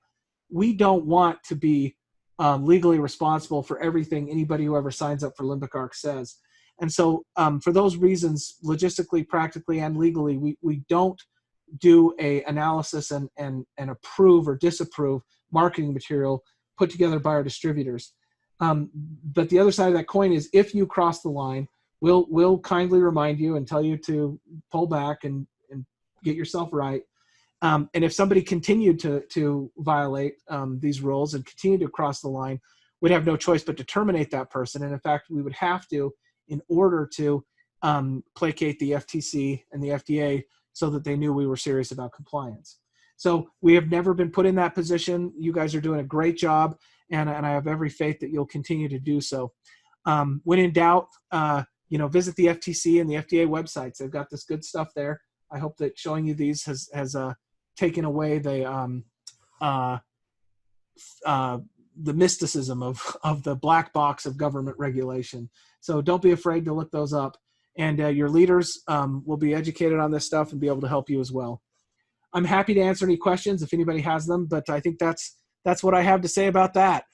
We don't want to be legally responsible for everything anybody who ever signs up for Limbic Arc says. And so for those reasons, logistically, practically, and legally, we don't do a analysis and approve or disapprove marketing material put together by our distributors. But the other side of that coin is if you cross the line, we'll kindly remind you and tell you to pull back and get yourself right. And if somebody continued to violate these rules and continue to cross the line, we'd have no choice but to terminate that person. And in fact, we would have to in order to placate the FTC and the FDA so that they knew we were serious about compliance. So we have never been put in that position. You guys are doing a great job, and I have every faith that you'll continue to do so. When in doubt, visit the FTC and the FDA websites. They've got this good stuff there. I hope that showing you these has taken away the mysticism of the black box of government regulation. So don't be afraid to look those up. And your leaders will be educated on this stuff and be able to help you as well. I'm happy to answer any questions if anybody has them, but I think that's what I have to say about that.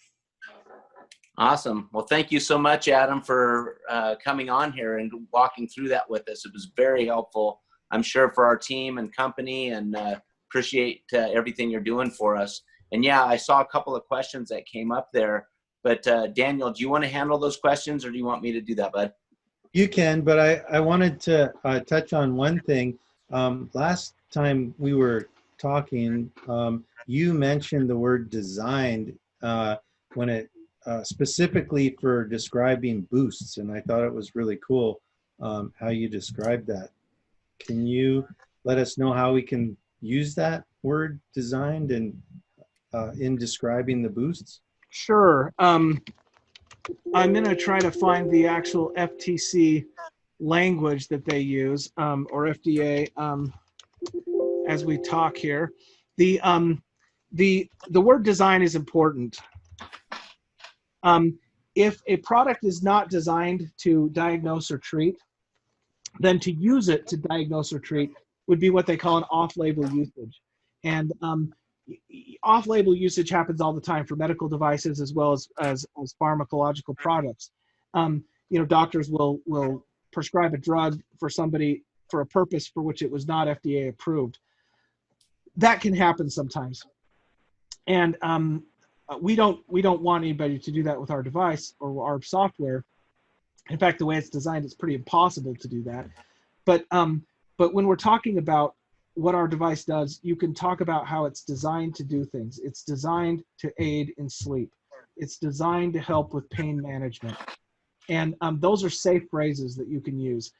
Awesome. Well, thank you so much, Adam, for coming on here and walking through that with us. It was very helpful, I'm sure, for our team and company, and appreciate everything you're doing for us. And yeah, I saw a couple of questions that came up there, but Daniel, do you want to handle those questions, or do you want me to do that, bud? You can, but I wanted to touch on one thing. Last time we were talking, you mentioned the word designed when it specifically for describing boosts, and I thought it was really cool how you described that. Can you let us know how we can use that word designed and in describing the boosts? Sure. I'm going to try to find the actual FTC language that they use, or FDA, as we talk here. The word design is important. If a product is not designed to diagnose or treat, then to use it to diagnose or treat would be what they call an off-label usage. And off-label usage happens all the time for medical devices as well as pharmacological products. Doctors will prescribe a drug for somebody for a purpose for which it was not FDA approved. That can happen sometimes. And we don't want anybody to do that with our device or our software. In fact, the way it's designed, it's pretty impossible to do that. But when we're talking about what our device does, you can talk about how it's designed to do things. It's designed to aid in sleep. It's designed to help with pain management. And those are safe phrases that you can use,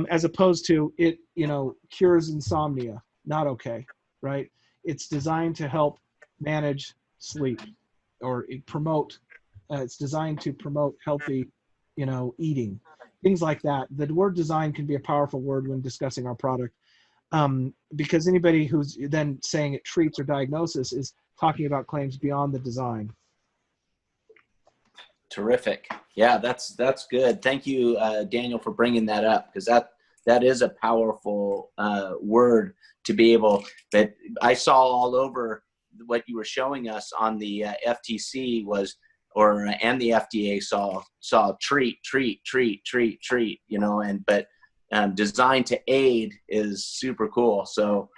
as opposed to it, cures insomnia. Not okay, right? It's designed to help manage sleep, or promote. It's designed to promote healthy, eating, things like that. The word design can be a powerful word when discussing our product. Because anybody who's then saying it treats or diagnoses is talking about claims beyond the design. Terrific. Yeah, that's good. Thank you, Daniel, for bringing that up, because that is a powerful word to be able, that I saw all over what you were showing us on the FTC and the FDA saw treat, but designed to aid is super cool. So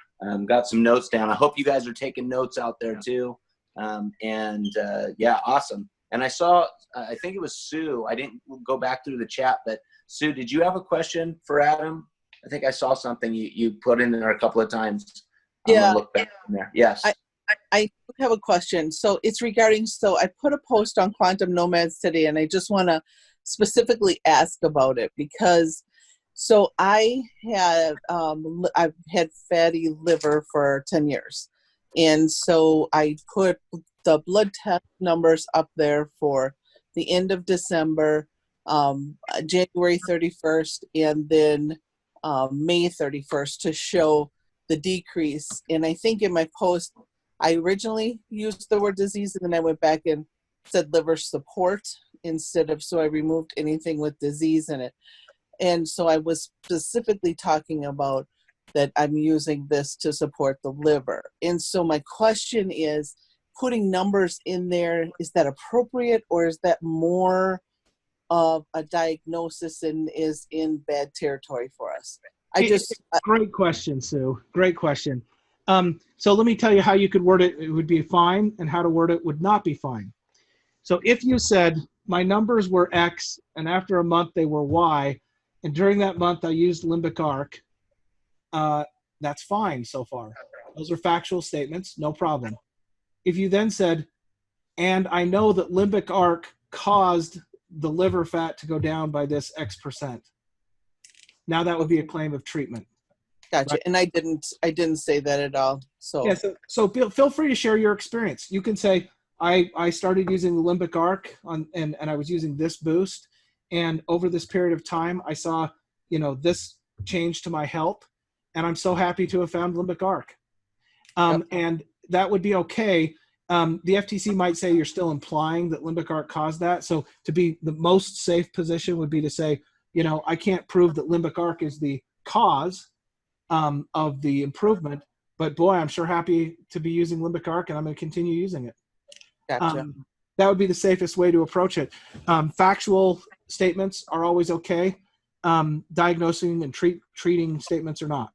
got some notes down. I hope you guys are taking notes out there too. Yeah, awesome. And I saw, I think it was Sue. I didn't go back through the chat, but Sue, did you have a question for Adam? I think I saw something you put in there a couple of times. I'm Yeah. gonna look back in there. Yes. I have a question. So it's regarding, so I put a post on Quantum Nomads today, and I just want to specifically ask about it because, so I have, I've had fatty liver for 10 years. And so I put the blood test numbers up there for the end of December, January 31st, and then May 31st to show the decrease. And I think in my post, I originally used the word disease, and then I went back and said liver support instead of, so I removed anything with disease in it. And so I was specifically talking about that I'm using this to support the liver. And so my question is, putting numbers in there, is that appropriate, or is that more of a diagnosis and is in bad territory for us? Great question, Sue. Great question. So let me tell you how you could word it. It would be fine, and how to word it would not be fine. So if you said my numbers were X, and after a month they were Y, and during that month I used Limbic Arc, that's fine so far. Those are factual statements, no problem. If you then said, and I know that Limbic Arc caused the liver fat to go down by this X%, now that would be a claim of treatment. Gotcha. Right? And I didn't say that at all. So yeah, so feel free to share your experience. You can say, I started using the Limbic Arc and I was using this boost, and over this period of time I saw, this change to my health, and I'm so happy to have found Limbic Arc. Yep. And that would be okay. The FTC might say you're still implying that Limbic Arc caused that. So to be the most safe position would be to say, I can't prove that Limbic Arc is the cause of the improvement, but boy, I'm sure happy to be using Limbic Arc, and I'm going to continue using it. Gotcha. That would be the safest way to approach it. Factual statements are always okay. Diagnosing and treating statements are not.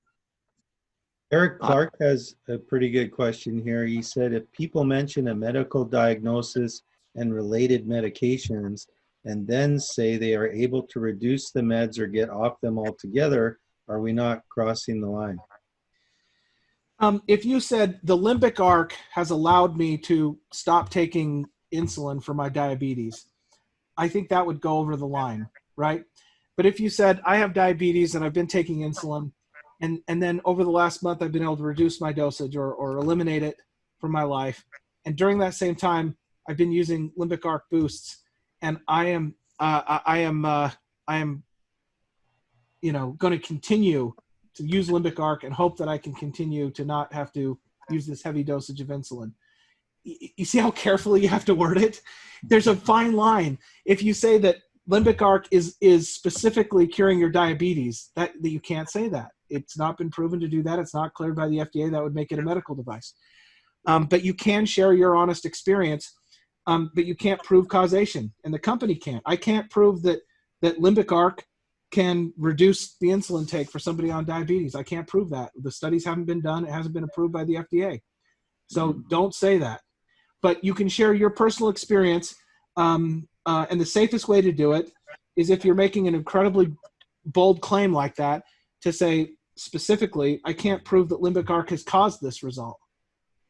Eric Clark has a pretty good question here. He said, if people mention a medical diagnosis and related medications and then say they are able to reduce the meds or get off them altogether, are we not crossing the line? If you said the Limbic Arc has allowed me to stop taking insulin for my diabetes, I think that would go over the line, right? But if you said I have diabetes and I've been taking insulin, and then over the last month I've been able to reduce my dosage or eliminate it from my life, and during that same time I've been using Limbic Arc boosts, and I am going to continue to use Limbic Arc and hope that I can continue to not have to use this heavy dosage of insulin. You see how carefully you have to word it? There's a fine line. If you say that Limbic Arc is specifically curing your diabetes, that you can't say that. It's not been proven to do that. It's not cleared by the FDA. That would make it a medical device. But you can share your honest experience, but you can't prove causation, and the company can't. I can't prove that Limbic Arc can reduce the insulin take for somebody on diabetes. I can't prove that. The studies haven't been done. It hasn't been approved by the FDA. So don't say that. But you can share your personal experience, and the safest way to do it is if you're making an incredibly bold claim like that, to say specifically, I can't prove that Limbic Arc has caused this result,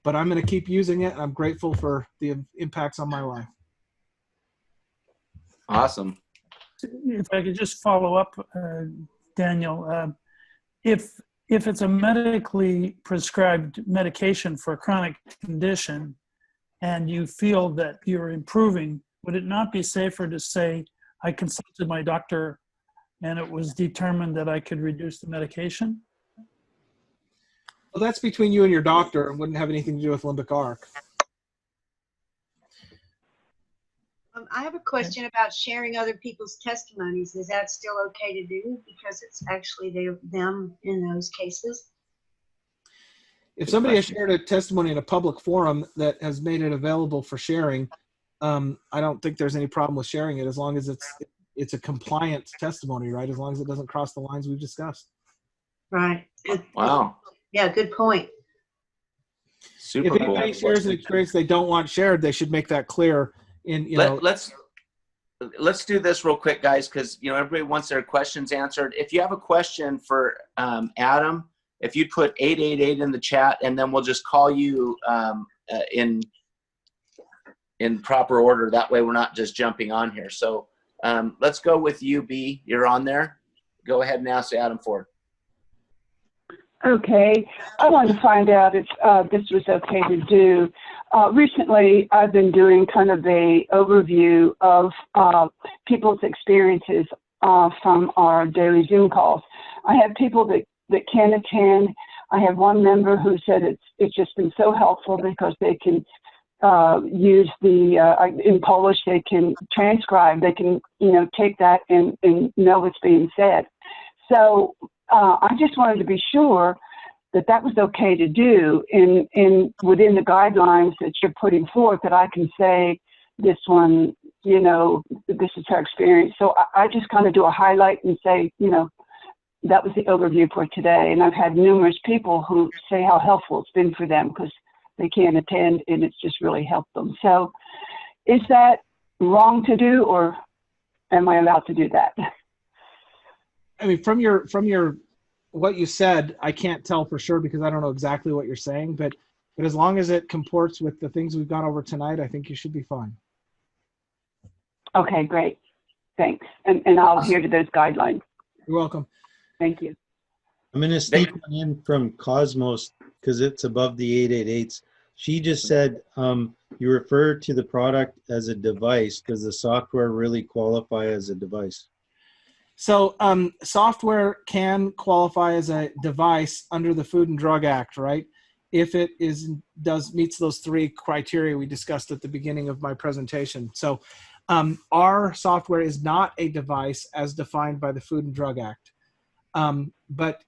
but I'm going to keep using it, and I'm grateful for the impacts on my life. Awesome. If I could just follow up, Daniel, if it's a medically prescribed medication for a chronic condition and you feel that you're improving, would it not be safer to say, I consulted my doctor and it was determined that I could reduce the medication? Well, that's between you and your doctor and wouldn't have anything to do with Limbic Arc. I have a question about sharing other people's testimonies. Is that still okay to do because it's actually them in those cases? If somebody has shared a testimony in a public forum that has made it available for sharing, I don't think there's any problem with sharing it as long as it's a compliant testimony, right? As long as it doesn't cross the lines we've discussed. Right. Wow. Yeah, good point. Super if cool. anybody shares an experience they don't want shared, they should make that clear. In let's do this real quick, guys, because everybody wants their questions answered. If you have a question for Adam, if you put 888 in the chat, and then we'll just call you in proper order. That way we're not just jumping on here. So let's go with you, B. You're on there. Go ahead and ask Adam Ford. Okay. I wanted to find out if this was okay to do. Recently, I've been doing kind of a overview of people's experiences from our daily Zoom calls. I have people that can attend. I have one member who said it's just been so helpful because they can use in Polish, they can transcribe, they can, take that and know what's being said. So I just wanted to be sure that was okay to do within the guidelines that you're putting forth, that I can say this one, this is her experience. So I just kind of do a highlight and say, that was the overview for today. And I've had numerous people who say how helpful it's been for them because they can't attend and it's just really helped them. So is that wrong to do, or am I allowed to do that? I mean, from your what you said, I can't tell for sure because I don't know exactly what you're saying, but as long as it comports with the things we've gone over tonight, I think you should be fine. Okay, great. Thanks. And I'll adhere to those guidelines. You're welcome. Thank you. I'm going to sneak one in from Cosmos because it's above the 888s. She just said you refer to the product as a device. Does the software really qualify as a device? So software can qualify as a device under the Food and Drug Act, right? If it meets those three criteria we discussed at the beginning of my presentation. So our software is not a device as defined by the Food and Drug Act. But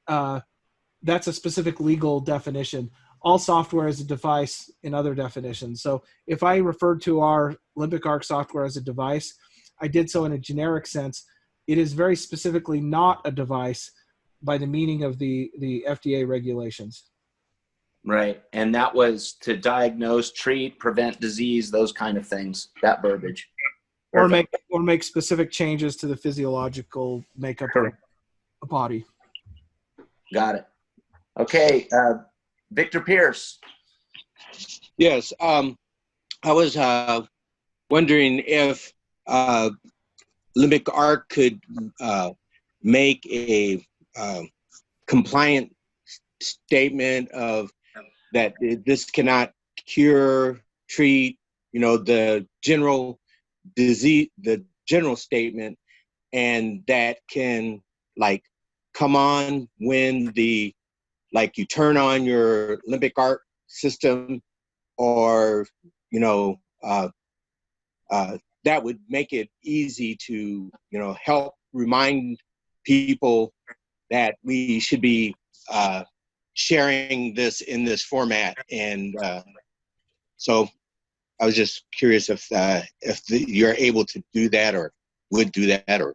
that's a specific legal definition. All software is a device in other definitions. So if I referred to our Limbic Arc software as a device, I did so in a generic sense. It is very specifically not a device by the meaning of the FDA regulations. Right. And that was to diagnose, treat, prevent disease, those kind of things, that verbiage. Or make specific changes to the physiological makeup of the body. Got it. Okay. Victor Pierce. Yes. I was wondering if Limbic Arc could make a compliant statement of that this cannot cure, treat, the general disease, the general statement, and that can come on when you turn on your Limbic Arc system, or that would make it easy to help remind people that we should be sharing this in this format. And so I was just curious if you're able to do that or would do that, or.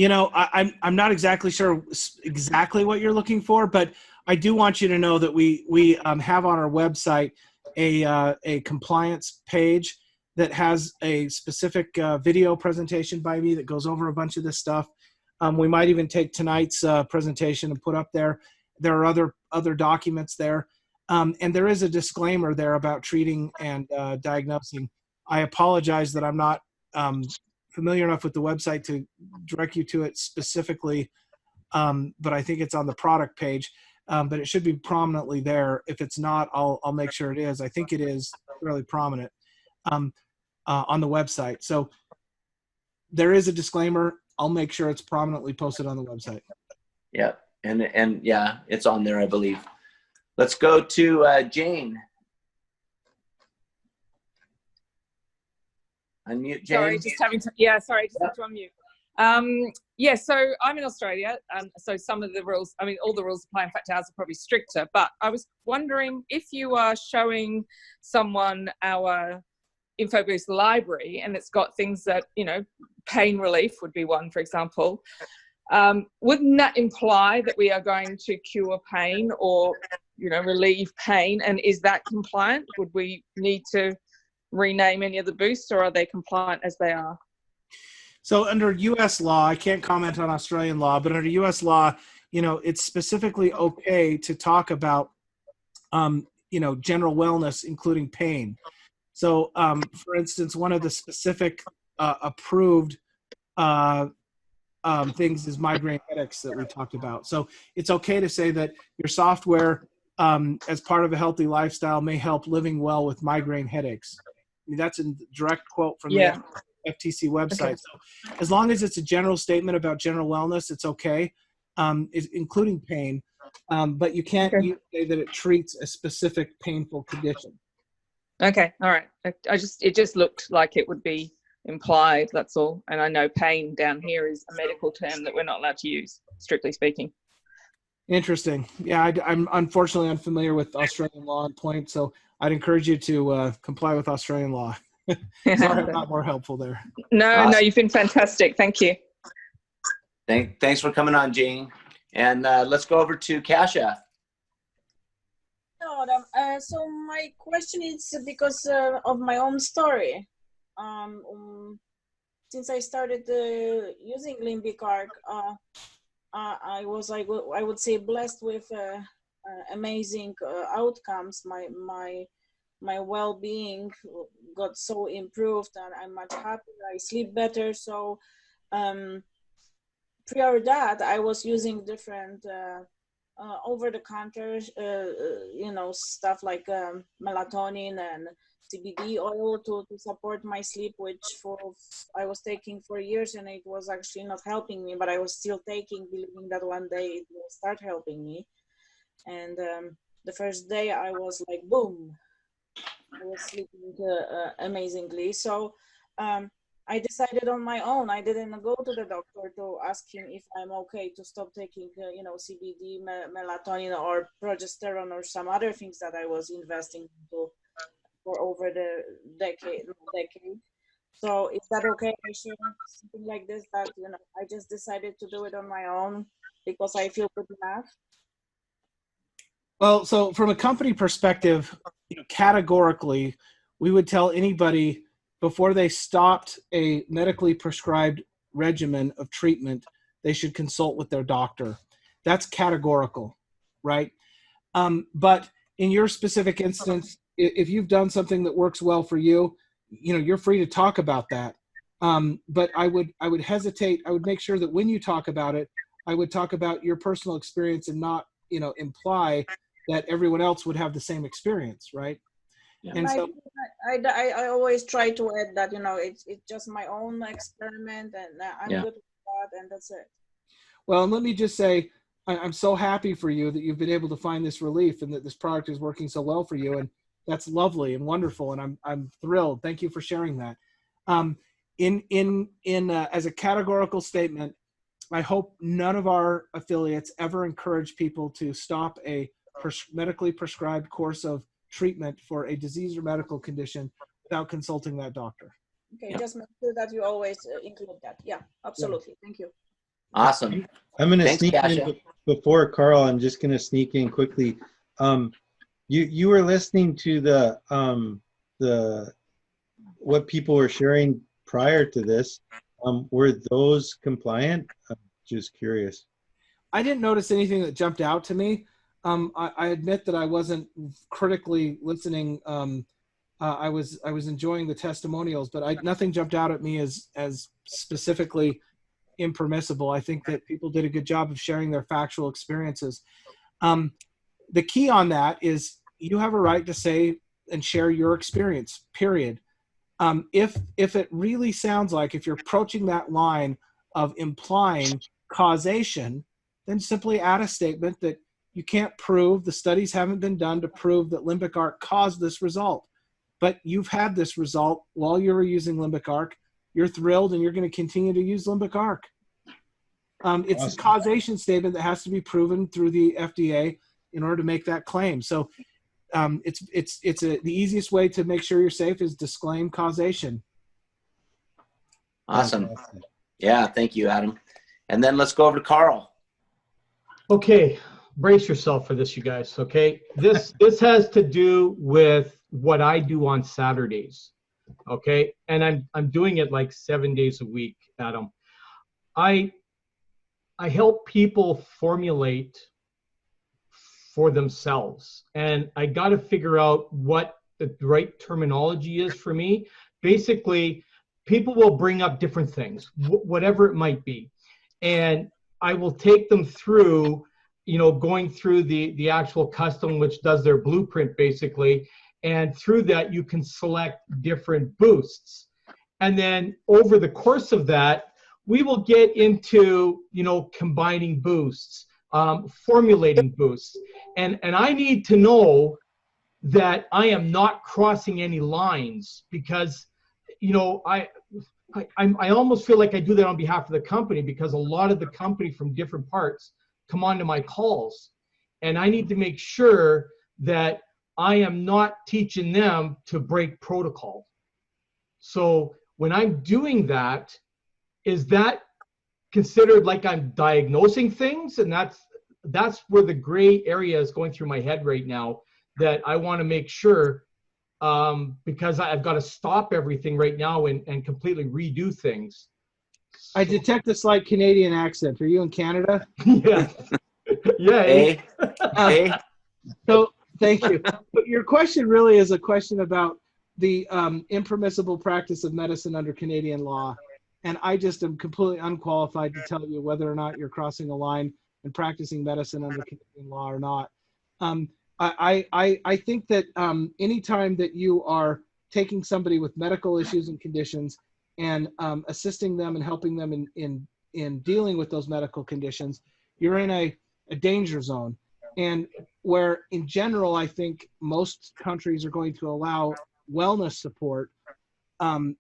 I'm not exactly sure exactly what you're looking for, but I do want you to know that we have on our website a compliance page that has a specific video presentation by me that goes over a bunch of this stuff. We might even take tonight's presentation and put up there. There are other documents there. And there is a disclaimer there about treating and diagnosing. I apologize that I'm not familiar enough with the website to direct you to it specifically, but I think it's on the product page. But it should be prominently there. If it's not, I'll make sure it is. I think it is fairly prominent on the website. So there is a disclaimer. I'll make sure it's prominently posted on the website. Yeah, and yeah, it's on there, I believe. Let's go to Jane. Unmute, Jane. Sorry, just having to unmute. Yeah, so I'm in Australia, so some of the rules, all the rules apply. In fact, ours are probably stricter, but I was wondering if you are showing someone our InfoBoost library and it's got things that, pain relief would be one, for example. Wouldn't that imply that we are going to cure pain or, relieve pain? And is that compliant? Would we need to rename any of the boosts, or are they compliant as they are? So under U.S. law, I can't comment on Australian law, but under U.S. law, it's specifically okay to talk about, general wellness, including pain. So, for instance, one of the specific approved things is migraine headaches that we talked about. So it's okay to say that your software, as part of a healthy lifestyle, may help living well with migraine headaches. I mean, that's a direct quote from the FTC website. Okay. So as long as it's a general statement about general wellness, it's okay, including pain. But you can't say that it treats a specific painful condition. Okay, all right. It just looked like it would be implied, that's all. And I know pain down here is a medical term that we're not allowed to use, strictly speaking. Interesting. Yeah, I'm unfortunately unfamiliar with Australian law and point, so I'd encourage you to comply with Australian law. Sorry, I'm not more helpful there. No, awesome. No, you've been fantastic. Thank you. Thanks for coming on, Jean. And let's go over to Kasia. So my question is because of my own story. Since I started using Limbic Arc, I was, I would say, blessed with amazing outcomes. My well-being got so improved, and I'm much happier. I sleep better. So prior to that, I was using different over-the-counter, stuff like melatonin and CBD oil to support my sleep, which I was taking for years, and it was actually not helping me, but I was still taking, believing that one day it will start helping me. And the first day I was like, boom, I was sleeping amazingly. So I decided on my own. I didn't go to the doctor to ask him if I'm okay to stop taking, CBD, melatonin, or progesterone, or some other things that I was investing into for over the decade. So is that okay? I share something like this, that I just decided to do it on my own because I feel good enough. Well, so from a company perspective, categorically, we would tell anybody before they stopped a medically prescribed regimen of treatment, they should consult with their doctor. That's categorical, right? But in your specific instance, if you've done something that works well for you, you're free to talk about that. But I would hesitate. I would make sure that when you talk about it, I would talk about your personal experience and not, imply that everyone else would have the same experience, right? Yeah. And so I always try to add that, it's just my own experiment, and I'm good with that, and that's it. Well, and let me just say, I'm so happy for you that you've been able to find this relief and that this product is working so well for you. And that's lovely and wonderful. And I'm thrilled. Thank you for sharing that. As a categorical statement, I hope none of our affiliates ever encourage people to stop a medically prescribed course of treatment for a disease or medical condition without consulting that doctor. Okay, just make sure that you always include that. Yeah, absolutely. Yeah. Thank you. Awesome. I'm going to sneak in before Carl. I'm just going to sneak in quickly. You were listening to the what people were sharing prior to this. Were those compliant? I'm just curious. I didn't notice anything that jumped out to me. I admit that I wasn't critically listening. I was enjoying the testimonials, but nothing jumped out at me as specifically impermissible. I think that people did a good job of sharing their factual experiences. The key on that is you have a right to say and share your experience, period. If it really sounds like, if you're approaching that line of implying causation, then simply add a statement that you can't prove, the studies haven't been done to prove that Limbic Arc caused this result. But you've had this result while you were using Limbic Arc. You're thrilled and you're going to continue to use Limbic Arc. It's awesome. A causation statement that has to be proven through the FDA in order to make that claim. So the easiest way to make sure you're safe is disclaim causation. Awesome. Yeah, thank you, Adam. And then let's go over to Carl. Okay, brace yourself for this, you guys. Okay, this has to do with what I do on Saturdays. Okay. And I'm doing it like 7 days a week, Adam. I help people formulate for themselves. And I got to figure out what the right terminology is for me. Basically, people will bring up different things, whatever it might be. And I will take them through, going through the actual custom, which does their blueprint basically. And through that, you can select different boosts. And then over the course of that, we will get into, combining boosts, formulating boosts. And I need to know that I am not crossing any lines because, I almost feel like I do that on behalf of the company because a lot of the company from different parts come onto my calls. And I need to make sure that I am not teaching them to break protocol. So when I'm doing that, is that considered like I'm diagnosing things? And that's where the gray area is going through my head right now, that I want to make sure, because I've got to stop everything right now and completely redo things. I detect a slight Canadian accent. Are you in Canada? Yeah. Yeah. Hey. Hey. So thank you. But your question really is a question about the impermissible practice of medicine under Canadian law. And I just am completely unqualified to tell you whether or not you're crossing a line and practicing medicine under Canadian law or not. I think that anytime that you are taking somebody with medical issues and conditions and assisting them and helping them in dealing with those medical conditions, you're in a danger zone. And where in general, I think most countries are going to allow wellness support,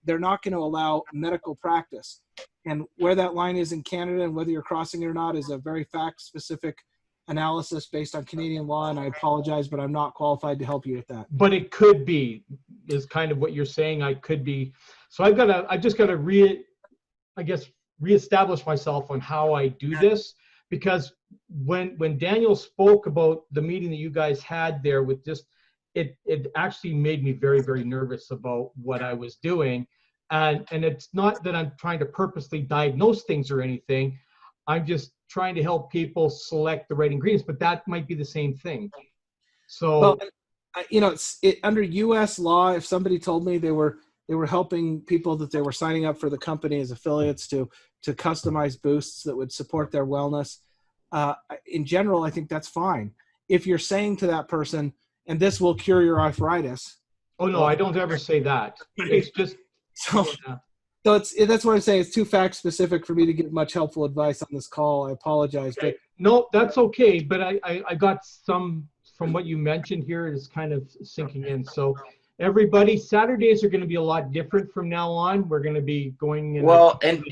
they're not going to allow medical practice. And where that line is in Canada and whether you're crossing it or not is a very fact-specific analysis based on Canadian law, and I apologize, but I'm not qualified to help you with that. But it could be, is kind of what you're saying. I could be. So I just got to reestablish myself on how I do this, because when Daniel spoke about the meeting that you guys had there with just, it actually made me very, very nervous about what I was doing. And it's not that I'm trying to purposely diagnose things or anything. I'm just trying to help people select the right ingredients, but that might be the same thing. So, well, under U.S. law, if somebody told me they were helping people that they were signing up for the company as affiliates to customize boosts that would support their wellness, in general, I think that's fine. If you're saying to that person, and this will cure your arthritis. Oh no, I don't ever say that. It's just so. Yeah. So that's what I'm saying. It's too fact specific for me to give much helpful advice on this call. I apologize. Okay. But no, that's okay. But I got some from what you mentioned here is kind of sinking in. So everybody, Saturdays are going to be a lot different from now on. We're going to be going in. Well, and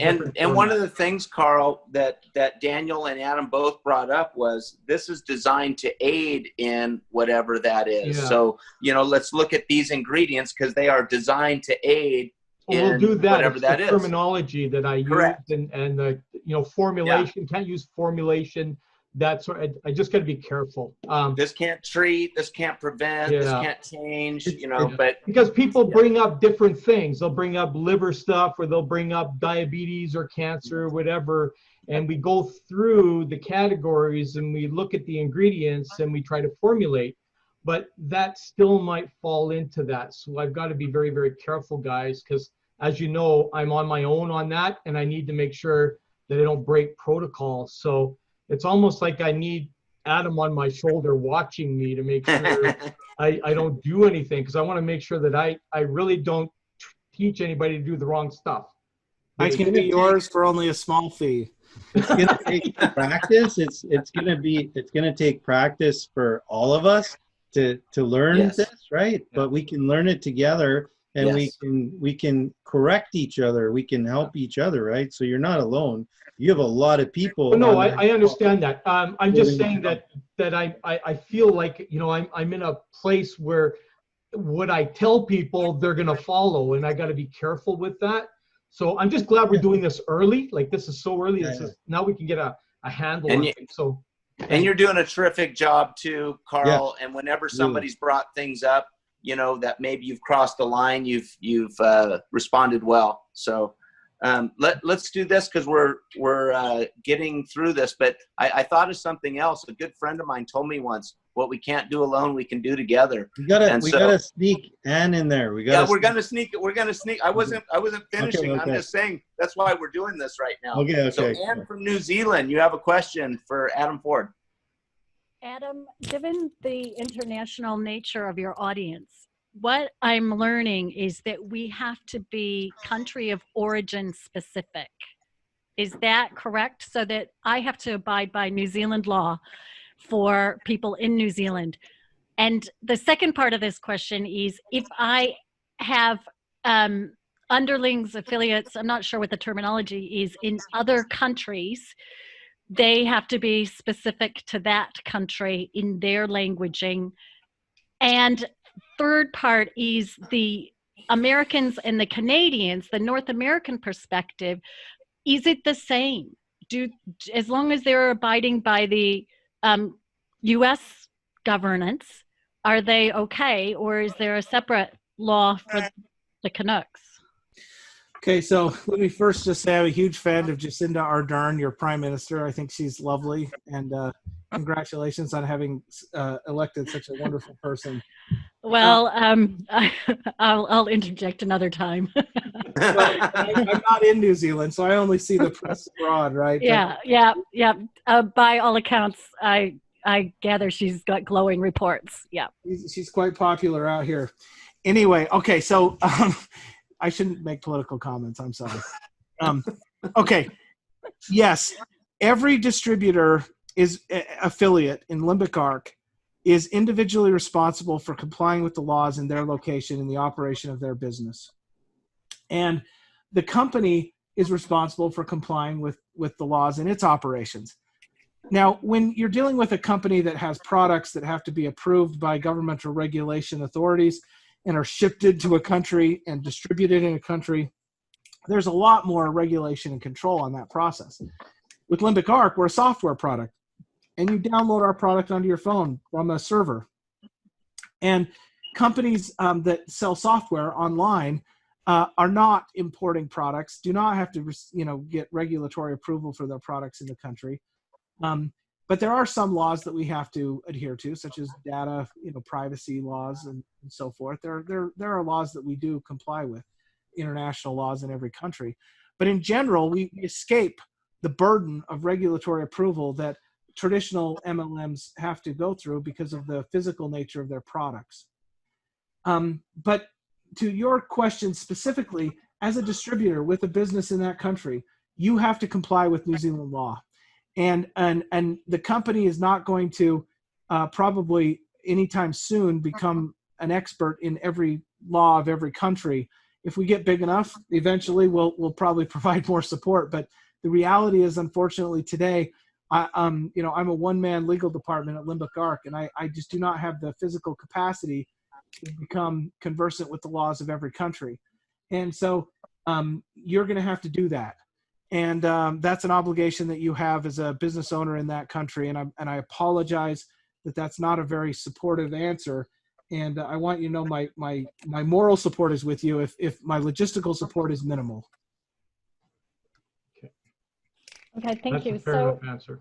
one of the things, Carl, that Daniel and Adam both brought up was this is designed to aid in whatever that is. Yeah. So, let's look at these ingredients because they are designed to aid. We'll do that. Whatever that is. Terminology that I Correct. use and the formulation. Yeah. Can't use formulation. That's what I just got to be careful. This can't treat. This can't prevent. Yeah. This can't change. But because people bring up different things. They'll bring up liver stuff, or they'll bring up diabetes or cancer or whatever. And we go through the categories and we look at the ingredients and we try to formulate. But that still might fall into that. So I've got to be very, very careful, guys, because as you know, I'm on my own on that, and I need to make sure that I don't break protocol. So it's almost like I need Adam on my shoulder watching me to make sure I don't do anything, because I want to make sure that I really don't teach anybody to do the wrong stuff. I can be yours for only a small fee. It's going to take practice. It's going to take practice for all of us to learn this, right? But we can learn it together, and we can correct each other. We can help each other, right? So you're not alone. You have a lot of people. Well, no, I understand that. I'm just saying that I feel like I'm in a place where what I tell people they're going to follow, and I got to be careful with that. So I'm just glad we're doing this early. Like, this is so early. Now we can get a handle on it. So. And you're doing a terrific job too, Carl. Yeah. And whenever somebody's brought things up, that maybe you've crossed the line, you've responded well. So let's do this because we're getting through this. But I thought of something else. A good friend of mine told me once, what we can't do alone, we can do together. We gotta sneak Ann in there. We're gonna sneak. I wasn't finishing. Okay. I'm just saying that's why we're doing this right now. Okay. So Ann from New Zealand, you have a question for Adam Ford. Adam, given the international nature of your audience, what I'm learning is that we have to be country of origin specific. Is that correct? So that I have to abide by New Zealand law for people in New Zealand. And the second part of this question is, if I have underlings, affiliates, I'm not sure what the terminology is, in other countries, they have to be specific to that country in their languaging. And third part is the Americans and the Canadians, the North American perspective, is it the same? As long as they're abiding by the U.S. governance, are they okay, or is there a separate law for the Canucks? Okay, so let me first just say I'm a huge fan of Jacinda Ardern, your prime minister. I think she's lovely, and congratulations on having elected such a wonderful person. Well, I'll interject another time. Well, I'm not in New Zealand, so I only see the press abroad, right? Yeah. By all accounts, I gather she's got glowing reports. Yeah. She's quite popular out here. Anyway, okay, so I shouldn't make political comments. I'm sorry. Okay. Yes, every distributor is affiliate in Limbic Arc is individually responsible for complying with the laws in their location in the operation of their business. And the company is responsible for complying with the laws in its operations. Now, when you're dealing with a company that has products that have to be approved by governmental regulation authorities and are shipped into a country and distributed in a country, there's a lot more regulation and control on that process. With Limbic Arc, we're a software product, and you download our product onto your phone from a server. And companies that sell software online are not importing products, do not have to get regulatory approval for their products in the country. But there are some laws that we have to adhere to, such as data, privacy laws and so forth. There are laws that we do comply with, international laws in every country. But in general, we escape the burden of regulatory approval that traditional MLMs have to go through because of the physical nature of their products. But to your question specifically, as a distributor with a business in that country, you have to comply with New Zealand law. And the company is not going to probably anytime soon become an expert in every law of every country. If we get big enough, eventually we'll probably provide more support. But the reality is, unfortunately, today, I'm a one-man legal department at Limbic Arc, and I just do not have the physical capacity to become conversant with the laws of every country. And so you're going to have to do that. And that's an obligation that you have as a business owner in that country. And I apologize that that's not a very supportive answer. And I want you to know my moral support is with you if my logistical support is minimal. Okay, thank you. That's a fair enough answer.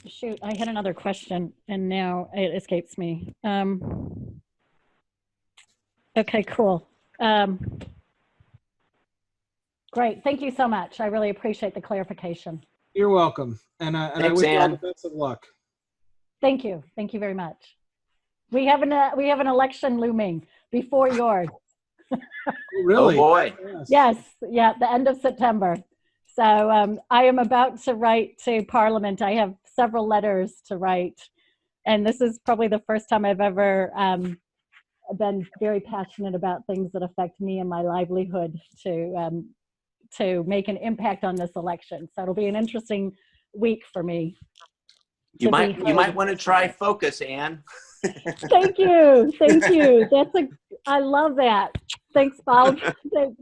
Shoot, I had another question and now it escapes me. Okay, cool. Great, thank you so much. I really appreciate the clarification. You're welcome. And I wish you all the best of luck. Thank you very much. We have an election looming before yours. Really? Oh boy. Yes, yeah, the end of September. So I am about to write to Parliament. I have several letters to write, and this is probably the first time I've ever been very passionate about things that affect me and my livelihood to make an impact on this election. So it'll be an interesting week for me. You might want to try focus, Ann. Thank you. I love that. Thanks, Bob. Thanks.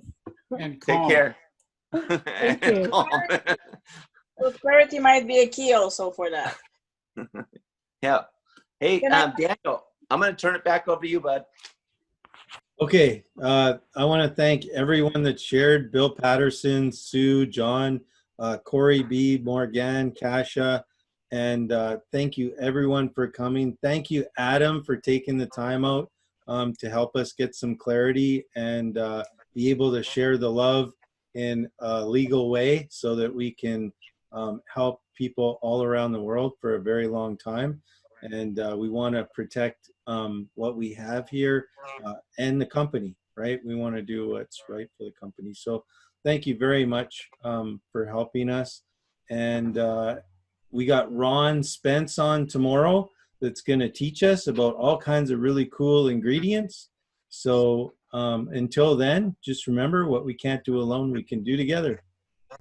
And take care. Thank you. So clarity might be a key also for that. Yeah. Hey, Daniel, I'm going to turn it back over to you, bud. Okay, I want to thank everyone that shared: Bill Patterson, Sue, John, Cory, Bea, Morganne, Kasia, and thank you everyone for coming. Thank you, Adam, for taking the time out to help us get some clarity and be able to share the love in a legal way so that we can help people all around the world for a very long time. And we want to protect what we have here and the company, right? We want to do what's right for the company. So thank you very much for helping us. And we got Ron Spence on tomorrow that's going to teach us about all kinds of really cool ingredients. So until then, just remember, what we can't do alone, we can do together.